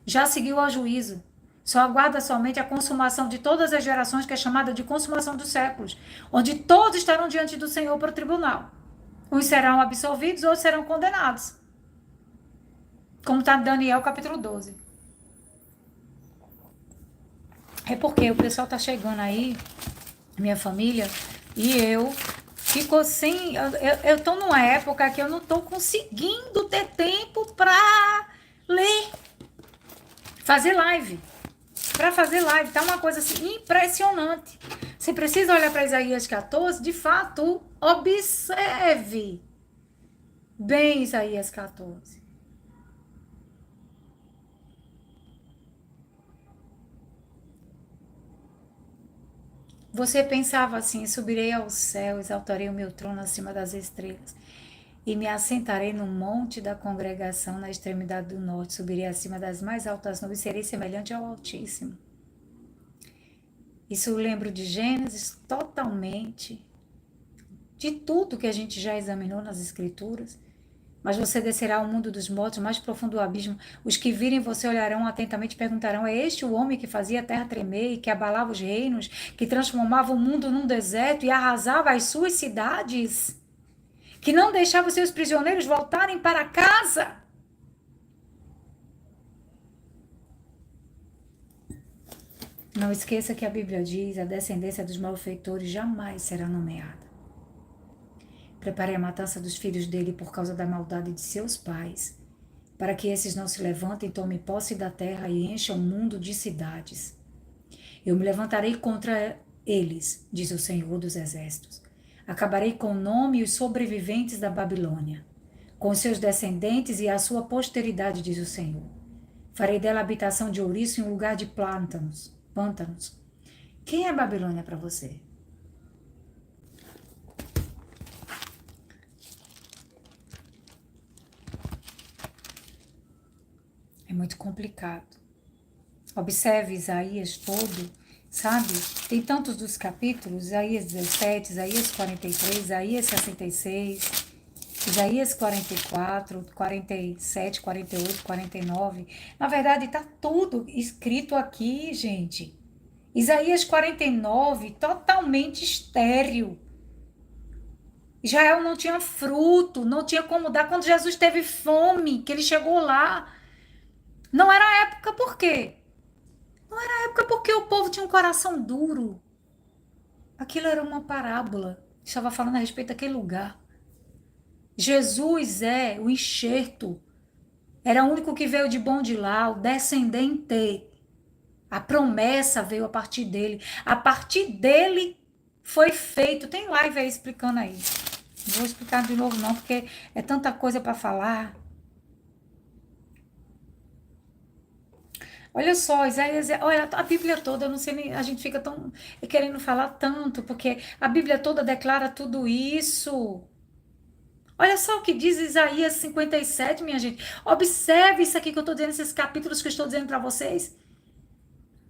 já seguiu ao juízo. Só aguarda somente a consumação de todas as gerações, que é chamada de consumação dos séculos, onde todos estarão diante do Senhor para o tribunal. Uns serão absolvidos, outros serão condenados. Como está em Daniel capítulo 12. É porque o pessoal está chegando aí, minha família, e eu fico sem... Eu tô numa época que eu não tô conseguindo ter tempo para ler. Fazer live. Para fazer live. Tá uma coisa assim impressionante. Você precisa olhar para Isaías 14, de fato, observe bem Isaías 14. Você pensava assim: subirei ao céu, exaltarei o meu trono acima das estrelas, e me assentarei no monte da congregação na extremidade do norte, subirei acima das mais altas nuvens, serei semelhante ao Altíssimo. Isso eu lembro de Gênesis totalmente, de tudo que a gente já examinou nas Escrituras. Mas você descerá ao mundo dos mortos, mais profundo do abismo. Os que virem você olharão atentamente e perguntarão: é este o homem que fazia a terra tremer e que abalava os reinos, que transformava o mundo num deserto e arrasava as suas cidades? Que não deixava os seus prisioneiros voltarem para casa? Não esqueça que a Bíblia diz: a descendência dos malfeitores jamais será nomeada. Preparei a matança dos filhos dele por causa da maldade de seus pais, para que esses não se levantem, tomem posse da terra e encham o mundo de cidades. Eu me levantarei contra eles, diz o Senhor dos Exércitos. Acabarei com o nome e os sobreviventes da Babilônia, com os seus descendentes e a sua posteridade, diz o Senhor. Farei dela habitação de ouriço em um lugar de pântanos. Quem é a Babilônia para você? É muito complicado. Observe Isaías todo, sabe? Tem tantos dos capítulos, Isaías 17, Isaías 43, Isaías 66, Isaías 44, 47, 48, 49. Na verdade, está tudo escrito aqui, gente. Isaías 49, totalmente estéril. Israel não tinha fruto, não tinha como dar. Quando Jesus teve fome, que ele chegou lá, não era época, por quê? Não era época porque o povo tinha um coração duro. Aquilo era uma parábola. Estava falando a respeito daquele lugar. Jesus é o enxerto. Era o único que veio de bom de lá, o descendente. A promessa veio a partir dele. A partir dele foi feito. Tem live aí explicando aí. Não vou explicar de novo não, porque é tanta coisa para falar. Olha só, Isaías, olha, a Bíblia toda, eu não sei nem, a gente fica tão querendo falar tanto, porque a Bíblia toda declara tudo isso. Olha só o que diz Isaías 57, minha gente. Observe isso aqui que eu estou dizendo, esses capítulos que eu estou dizendo para vocês.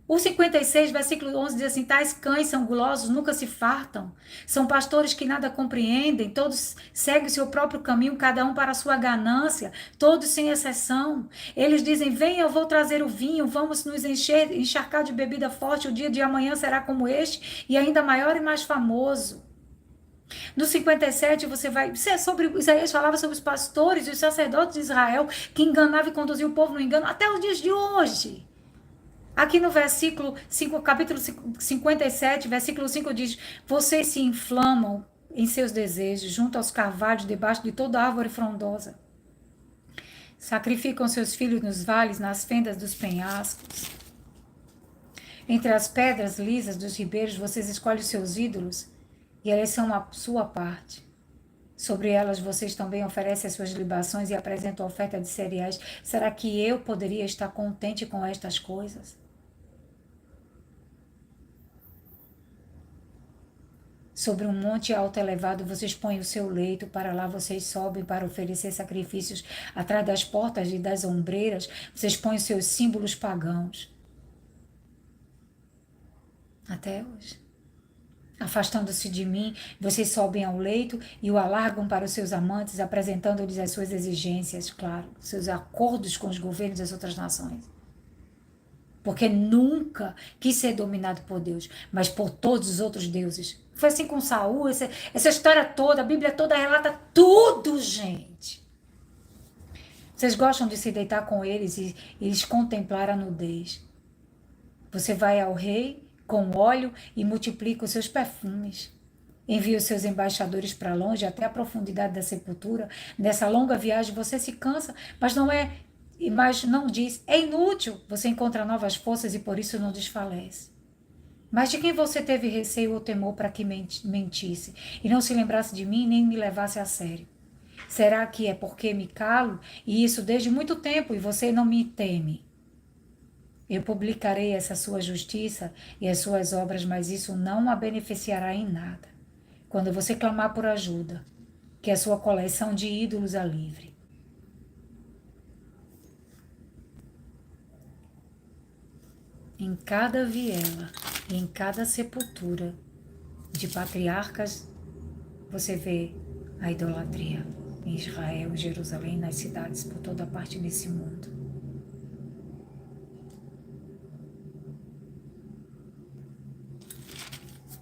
O 56, versículo 11 diz assim: tais cães são gulosos, nunca se fartam. São pastores que nada compreendem, todos seguem o seu próprio caminho, cada um para a sua ganância, todos sem exceção. Eles dizem: venha, eu vou trazer o vinho, vamos nos encharcar de bebida forte, o dia de amanhã será como este, e ainda maior e mais famoso. No 57, você vai. Sobre Isaías falava sobre os pastores e os sacerdotes de Israel que enganavam e conduziam o povo no engano até os dias de hoje. Aqui no versículo 5, capítulo 57, versículo 5 diz: vocês se inflamam em seus desejos, junto aos carvalhos, debaixo de toda árvore frondosa. Sacrificam seus filhos nos vales, nas fendas dos penhascos. Entre as pedras lisas dos ribeiros, vocês escolhem os seus ídolos, e elas são a sua parte. Sobre elas vocês também oferecem as suas libações e apresentam oferta de cereais. Será que eu poderia estar contente com estas coisas? Sobre um monte alto elevado vocês põem o seu leito, para lá vocês sobem para oferecer sacrifícios. Atrás das portas e das ombreiras vocês põem os seus símbolos pagãos. Até hoje. Afastando-se de mim, vocês sobem ao leito e o alargam para os seus amantes, apresentando-lhes as suas exigências, claro, seus acordos com os governos das outras nações. Porque nunca quis ser dominado por Deus, mas por todos os outros deuses. Foi assim com Saul, essa história toda, a Bíblia toda relata tudo, gente. Vocês gostam de se deitar com eles e eles contemplar a nudez. Você vai ao rei com óleo e multiplica os seus perfumes. Envia os seus embaixadores para longe, até a profundidade da sepultura. Nessa longa viagem você se cansa, mas não diz, é inútil. Você encontra novas forças e por isso não desfalece. Mas de quem você teve receio ou temor para que mentisse, e não se lembrasse de mim, nem me levasse a sério? Será que é porque me calo, e isso desde muito tempo, e você não me teme? Eu publicarei essa sua justiça e as suas obras, mas isso não a beneficiará em nada. Quando você clamar por ajuda, que a sua coleção de ídolos a livre. Em cada viela e em cada sepultura de patriarcas, você vê a idolatria em Israel, em Jerusalém, nas cidades, por toda parte desse mundo.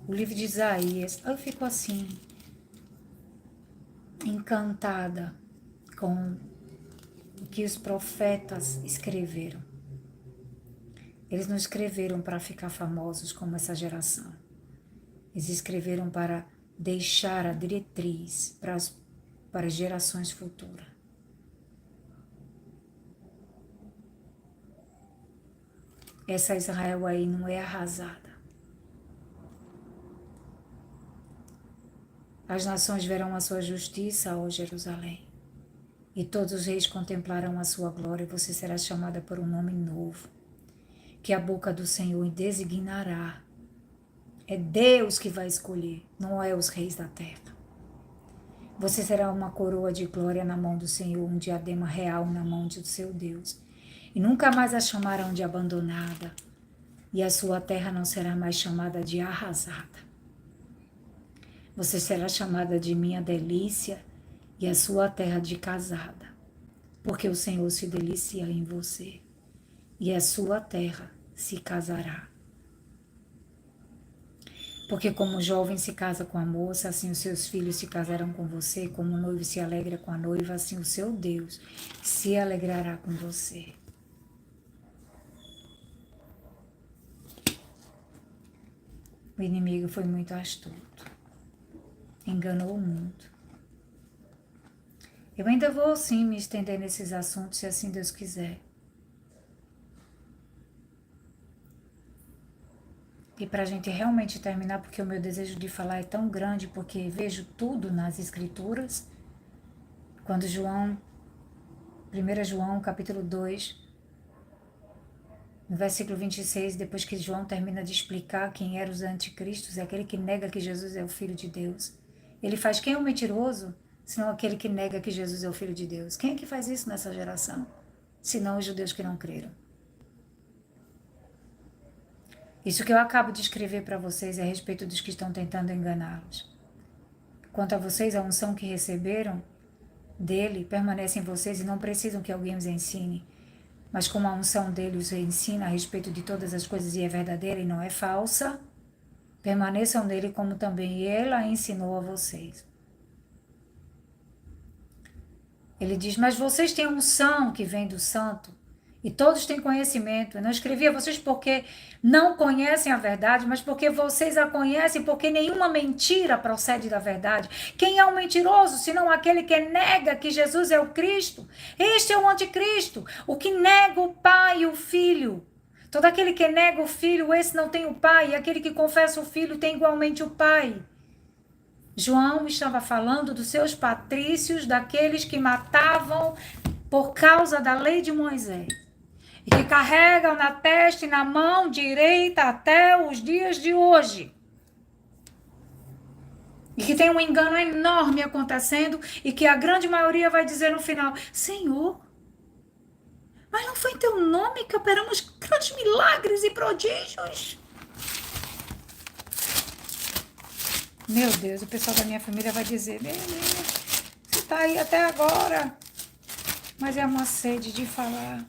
O livro de Isaías, eu fico assim, encantada com o que os profetas escreveram. Eles não escreveram para ficar famosos como essa geração. Eles escreveram para deixar a diretriz para as gerações futuras. Essa Israel aí não é arrasada. As nações verão a sua justiça, ó Jerusalém, e todos os reis contemplarão a sua glória, e você será chamada por um nome novo, que a boca do Senhor designará. É Deus que vai escolher, não é os reis da terra. Você será uma coroa de glória na mão do Senhor, um diadema real na mão do seu Deus, e nunca mais a chamarão de abandonada, e a sua terra não será mais chamada de arrasada. Você será chamada de minha delícia e a sua terra de casada, porque o Senhor se delicia em você e a sua terra se casará. Porque como o jovem se casa com a moça, assim os seus filhos se casarão com você, como o noivo se alegra com a noiva, assim o seu Deus se alegrará com você. O inimigo foi muito astuto. Enganou o mundo. Eu ainda vou sim me estender nesses assuntos, se assim Deus quiser. E para a gente realmente terminar, porque o meu desejo de falar é tão grande, porque vejo tudo nas Escrituras. Quando 1 João capítulo 2, no versículo 26, depois que João termina de explicar quem eram os anticristos, é aquele que nega que Jesus é o Filho de Deus. Ele faz quem é o mentiroso, senão aquele que nega que Jesus é o Filho de Deus. Quem é que faz isso nessa geração? Senão os judeus que não creram. Isso que eu acabo de escrever para vocês é a respeito dos que estão tentando enganá-los. Quanto a vocês, a unção que receberam dele permanece em vocês e não precisam que alguém os ensine. Mas como a unção dele os ensina a respeito de todas as coisas e é verdadeira e não é falsa, permaneçam nele como também ele a ensinou a vocês. Ele diz, mas vocês têm unção que vem do santo e todos têm conhecimento. Eu não escrevi a vocês porque não conhecem a verdade, mas porque vocês a conhecem, porque nenhuma mentira procede da verdade. Quem é o mentiroso, senão aquele que nega que Jesus é o Cristo? Este é o anticristo, o que nega o Pai e o Filho. Todo aquele que nega o Filho, esse não tem o Pai, e aquele que confessa o Filho tem igualmente o Pai. João estava falando dos seus patrícios, daqueles que matavam por causa da lei de Moisés, e que carregam na testa e na mão direita até os dias de hoje. E que tem um engano enorme acontecendo, e que a grande maioria vai dizer no final, Senhor, mas não foi em teu nome que operamos grandes milagres e prodígios? Meu Deus, o pessoal da minha família vai dizer, menina, você tá aí até agora. Mas é uma sede de falar.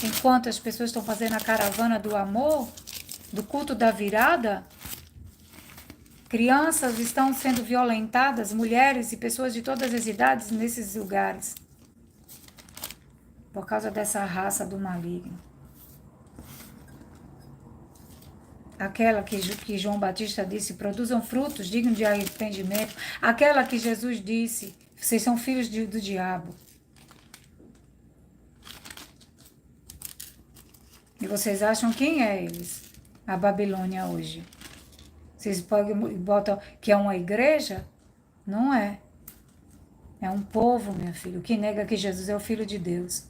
Enquanto as pessoas estão fazendo a caravana do amor, do culto da virada, crianças estão sendo violentadas, mulheres e pessoas de todas as idades nesses lugares, por causa dessa raça do maligno. Aquela que João Batista disse, produzam frutos dignos de arrependimento. Aquela que Jesus disse, vocês são filhos do diabo. E vocês acham quem é eles? A Babilônia hoje. Vocês botam que é uma igreja? Não é. É um povo, minha filha, que nega que Jesus é o Filho de Deus.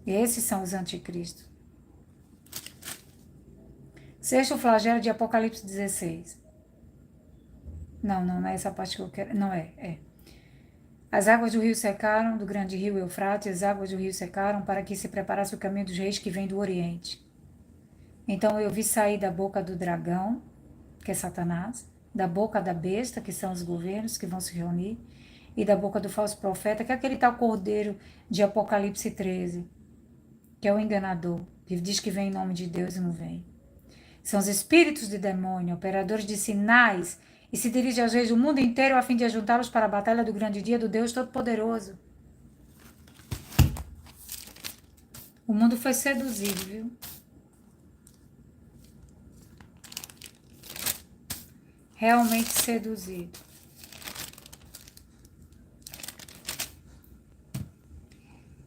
E esses são os anticristos. Sexto flagelo de Apocalipse 16. Não é essa parte que eu quero. Não é. As águas do rio secaram, do grande rio Eufrates, as águas do rio secaram para que se preparasse o caminho dos reis que vêm do Oriente. Então eu vi sair da boca do dragão, que é Satanás, da boca da besta, que são os governos que vão se reunir, e da boca do falso profeta, que é aquele tal cordeiro de Apocalipse 13, que é o enganador, que diz que vem em nome de Deus e não vem. São os espíritos de demônio, operadores de sinais, e se dirige aos reis do mundo inteiro a fim de ajuntá-los para a batalha do grande dia do Deus Todo-Poderoso. O mundo foi seduzido, viu? Realmente seduzido.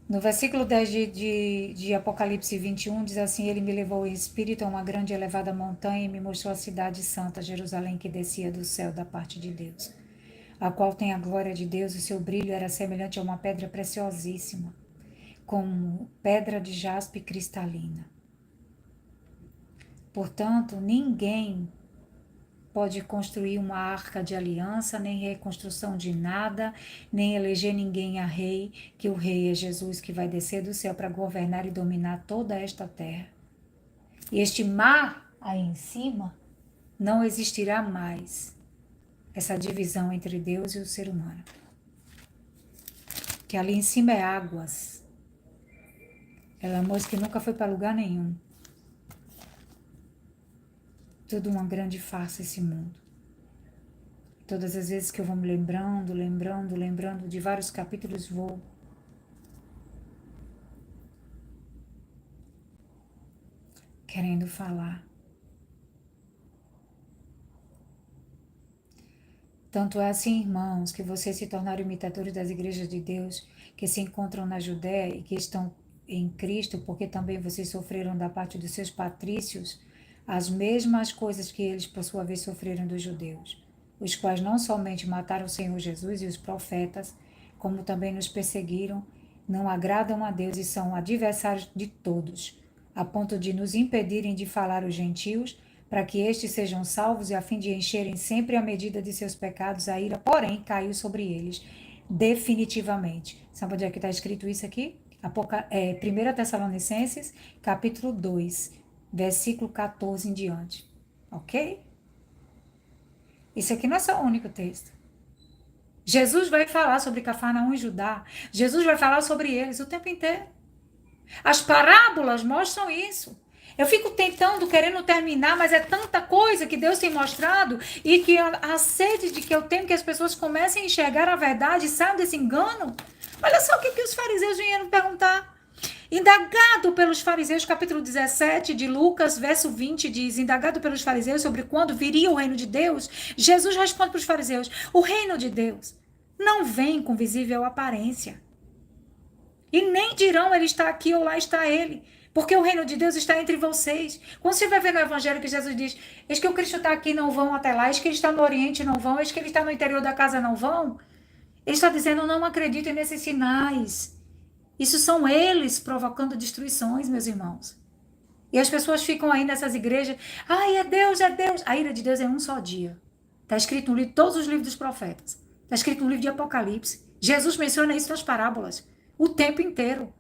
No versículo 10 de Apocalipse 21, diz assim, ele me levou em espírito a uma grande e elevada montanha e me mostrou a cidade santa, Jerusalém, que descia do céu da parte de Deus, a qual tem a glória de Deus, e seu brilho era semelhante a uma pedra preciosíssima, como pedra de jaspe cristalina. Portanto, ninguém pode construir uma arca de aliança, nem reconstrução de nada, nem eleger ninguém a rei, que o rei é Jesus, que vai descer do céu para governar e dominar toda esta terra. E este mar aí em cima não existirá mais, essa divisão entre Deus e o ser humano. Que ali em cima é águas. Ela moça que nunca foi para lugar nenhum. Tudo uma grande farsa esse mundo. Todas as vezes que eu vou me lembrando de vários capítulos, vou querendo falar. Tanto é assim, irmãos, que vocês se tornaram imitadores das igrejas de Deus que se encontram na Judéia e que estão em Cristo, porque também vocês sofreram da parte dos seus patrícios as mesmas coisas que eles, por sua vez, sofreram dos judeus, os quais não somente mataram o Senhor Jesus e os profetas, como também nos perseguiram, não agradam a Deus e são adversários de todos, a ponto de nos impedirem de falar aos gentios, para que estes sejam salvos e a fim de encherem sempre a medida de seus pecados, a ira, porém, caiu sobre eles definitivamente. Sabe onde é que está escrito isso aqui? 1 Tessalonicenses, capítulo 2, versículo 14 em diante. Ok? Isso aqui não é só o único texto. Jesus vai falar sobre Cafarnaum e Judá. Jesus vai falar sobre eles o tempo inteiro. As parábolas mostram isso. Eu fico querendo terminar, mas é tanta coisa que Deus tem mostrado e que a sede de que eu tenho que as pessoas comecem a enxergar a verdade e saiam desse engano. Olha só o que os fariseus vieram perguntar. Indagado pelos fariseus, capítulo 17 de Lucas, verso 20, diz, indagado pelos fariseus sobre quando viria o reino de Deus, Jesus responde para os fariseus, o reino de Deus não vem com visível aparência. E nem dirão, ele está aqui ou lá está ele, porque o reino de Deus está entre vocês. Quando você vai ver no evangelho que Jesus diz, eis que o Cristo está aqui, não vão até lá, eis que ele está no Oriente, não vão, eis que ele está no interior da casa, não vão, ele está dizendo, não acreditem nesses sinais. Isso são eles provocando destruições, meus irmãos. E as pessoas ficam aí nessas igrejas, ai, é Deus, é Deus. A ira de Deus é um só dia. Está escrito no livro, todos os livros dos profetas. Está escrito no livro de Apocalipse. Jesus menciona isso nas parábolas, o tempo inteiro.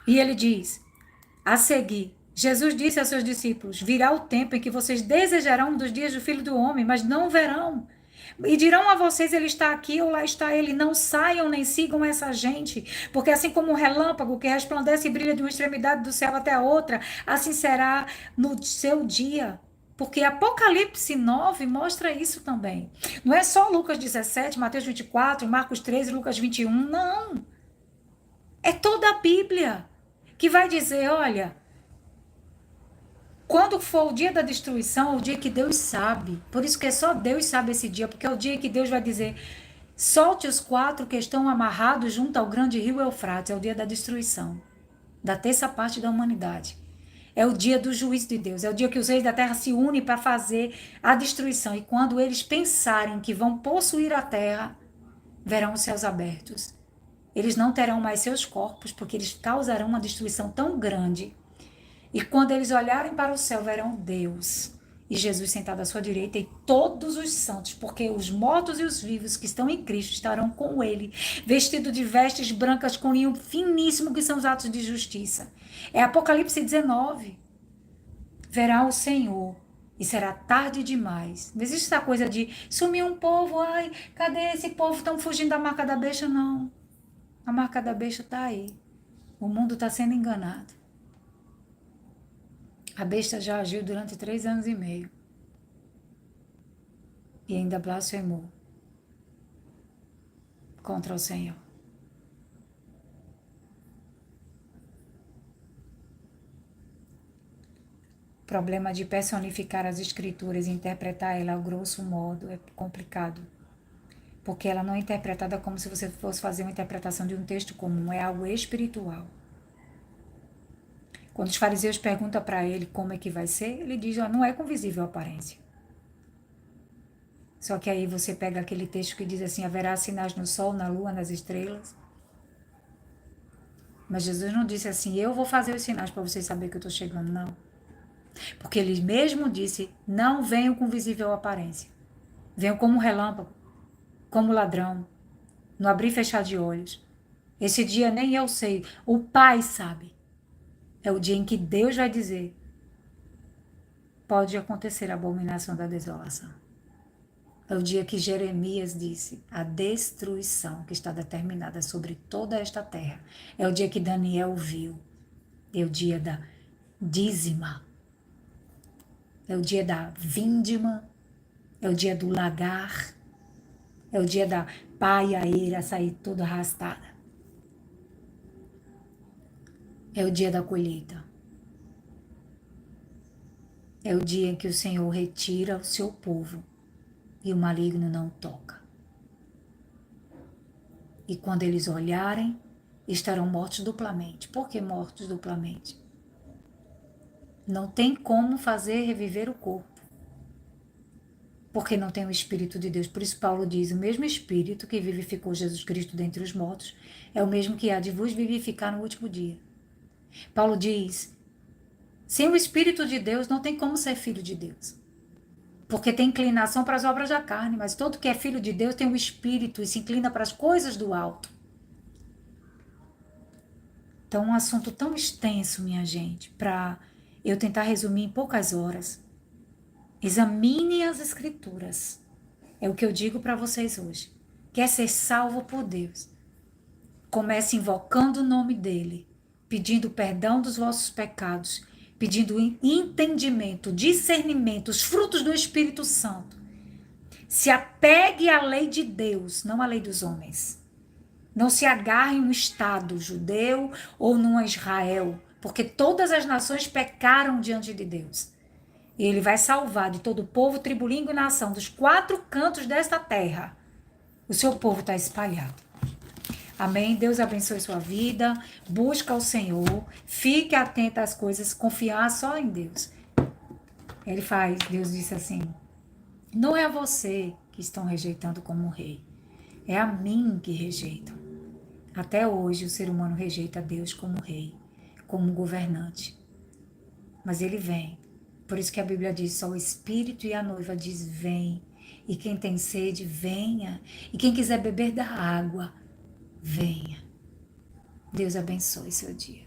E ele diz, a seguir, Jesus disse aos seus discípulos, virá o tempo em que vocês desejarão um dos dias do Filho do Homem, mas não o verão. E dirão a vocês, ele está aqui ou lá está ele. Não saiam nem sigam essa gente, porque assim como um relâmpago que resplandece e brilha de uma extremidade do céu até a outra, assim será no seu dia. Porque Apocalipse 9 mostra isso também. Não é só Lucas 17, Mateus 24, Marcos 13, Lucas 21, não. É toda a Bíblia que vai dizer, olha, quando for o dia da destruição, é o dia que Deus sabe. Por isso que é só Deus sabe esse dia, porque é o dia que Deus vai dizer, solte os 4 que estão amarrados junto ao grande rio Eufrates. É o dia da destruição, da terça parte da humanidade. É o dia do juízo de Deus. É o dia que os reis da terra se unem para fazer a destruição. E quando eles pensarem que vão possuir a terra, verão os céus abertos. Eles não terão mais seus corpos, porque eles causarão uma destruição tão grande. E quando eles olharem para o céu, verão Deus e Jesus sentado à sua direita e todos os santos, porque os mortos e os vivos que estão em Cristo estarão com ele, vestido de vestes brancas com linho finíssimo, que são os atos de justiça. É Apocalipse 19. Verá o Senhor e será tarde demais. Não existe essa coisa de sumir um povo, ai, cadê esse povo? Estão fugindo da marca da besta? Não. A marca da besta está aí. O mundo está sendo enganado. A besta já agiu durante 3 anos e meio. E ainda blasfemou contra o Senhor. O problema de personificar as escrituras e interpretar ela ao grosso modo é complicado. Porque ela não é interpretada como se você fosse fazer uma interpretação de um texto comum. É algo espiritual. Quando os fariseus perguntam para ele como é que vai ser, ele diz, ó, não é com visível aparência. Só que aí você pega aquele texto que diz assim, haverá sinais no sol, na lua, nas estrelas. Mas Jesus não disse assim, eu vou fazer os sinais para vocês saberem que eu estou chegando, não. Porque ele mesmo disse, não venham com visível aparência. Venham como um relâmpago, como ladrão, no abrir e fechar de olhos. Esse dia nem eu sei, o Pai sabe. É o dia em que Deus vai dizer, pode acontecer a abominação da desolação. É o dia que Jeremias disse, a destruição que está determinada sobre toda esta terra. É o dia que Daniel viu. É o dia da dízima. É o dia da vindima. É o dia do lagar. É o dia da paiaeira sair toda arrastada. É o dia da colheita. É o dia em que o Senhor retira o seu povo e o maligno não toca. E quando eles olharem, estarão mortos duplamente. Por que mortos duplamente? Não tem como fazer reviver o corpo. Porque não tem o Espírito de Deus. Por isso Paulo diz, o mesmo Espírito que vivificou Jesus Cristo dentre os mortos, é o mesmo que há de vos vivificar no último dia. Paulo diz, sem o Espírito de Deus não tem como ser filho de Deus. Porque tem inclinação para as obras da carne, mas todo que é filho de Deus tem o Espírito e se inclina para as coisas do alto. Então, um assunto tão extenso, minha gente, para eu tentar resumir em poucas horas. Examine as Escrituras. É o que eu digo para vocês hoje. Quer ser salvo por Deus? Comece invocando o nome dele, pedindo perdão dos vossos pecados, pedindo entendimento, discernimento, os frutos do Espírito Santo. Se apegue à lei de Deus, não à lei dos homens. Não se agarre em um Estado judeu ou num Israel, porque todas as nações pecaram diante de Deus. E ele vai salvar de todo o povo, tribo, língua e nação, dos 4 cantos desta terra. O seu povo está espalhado. Amém? Deus abençoe sua vida. Busca o Senhor. Fique atenta às coisas. Confiar só em Deus. Ele faz. Deus disse assim, não é a você que estão rejeitando como rei. É a mim que rejeitam. Até hoje o ser humano rejeita Deus como rei, como governante. Mas ele vem. Por isso que a Bíblia diz, só o Espírito e a noiva diz, vem. E quem tem sede, venha. E quem quiser beber da água, venha. Deus abençoe seu dia.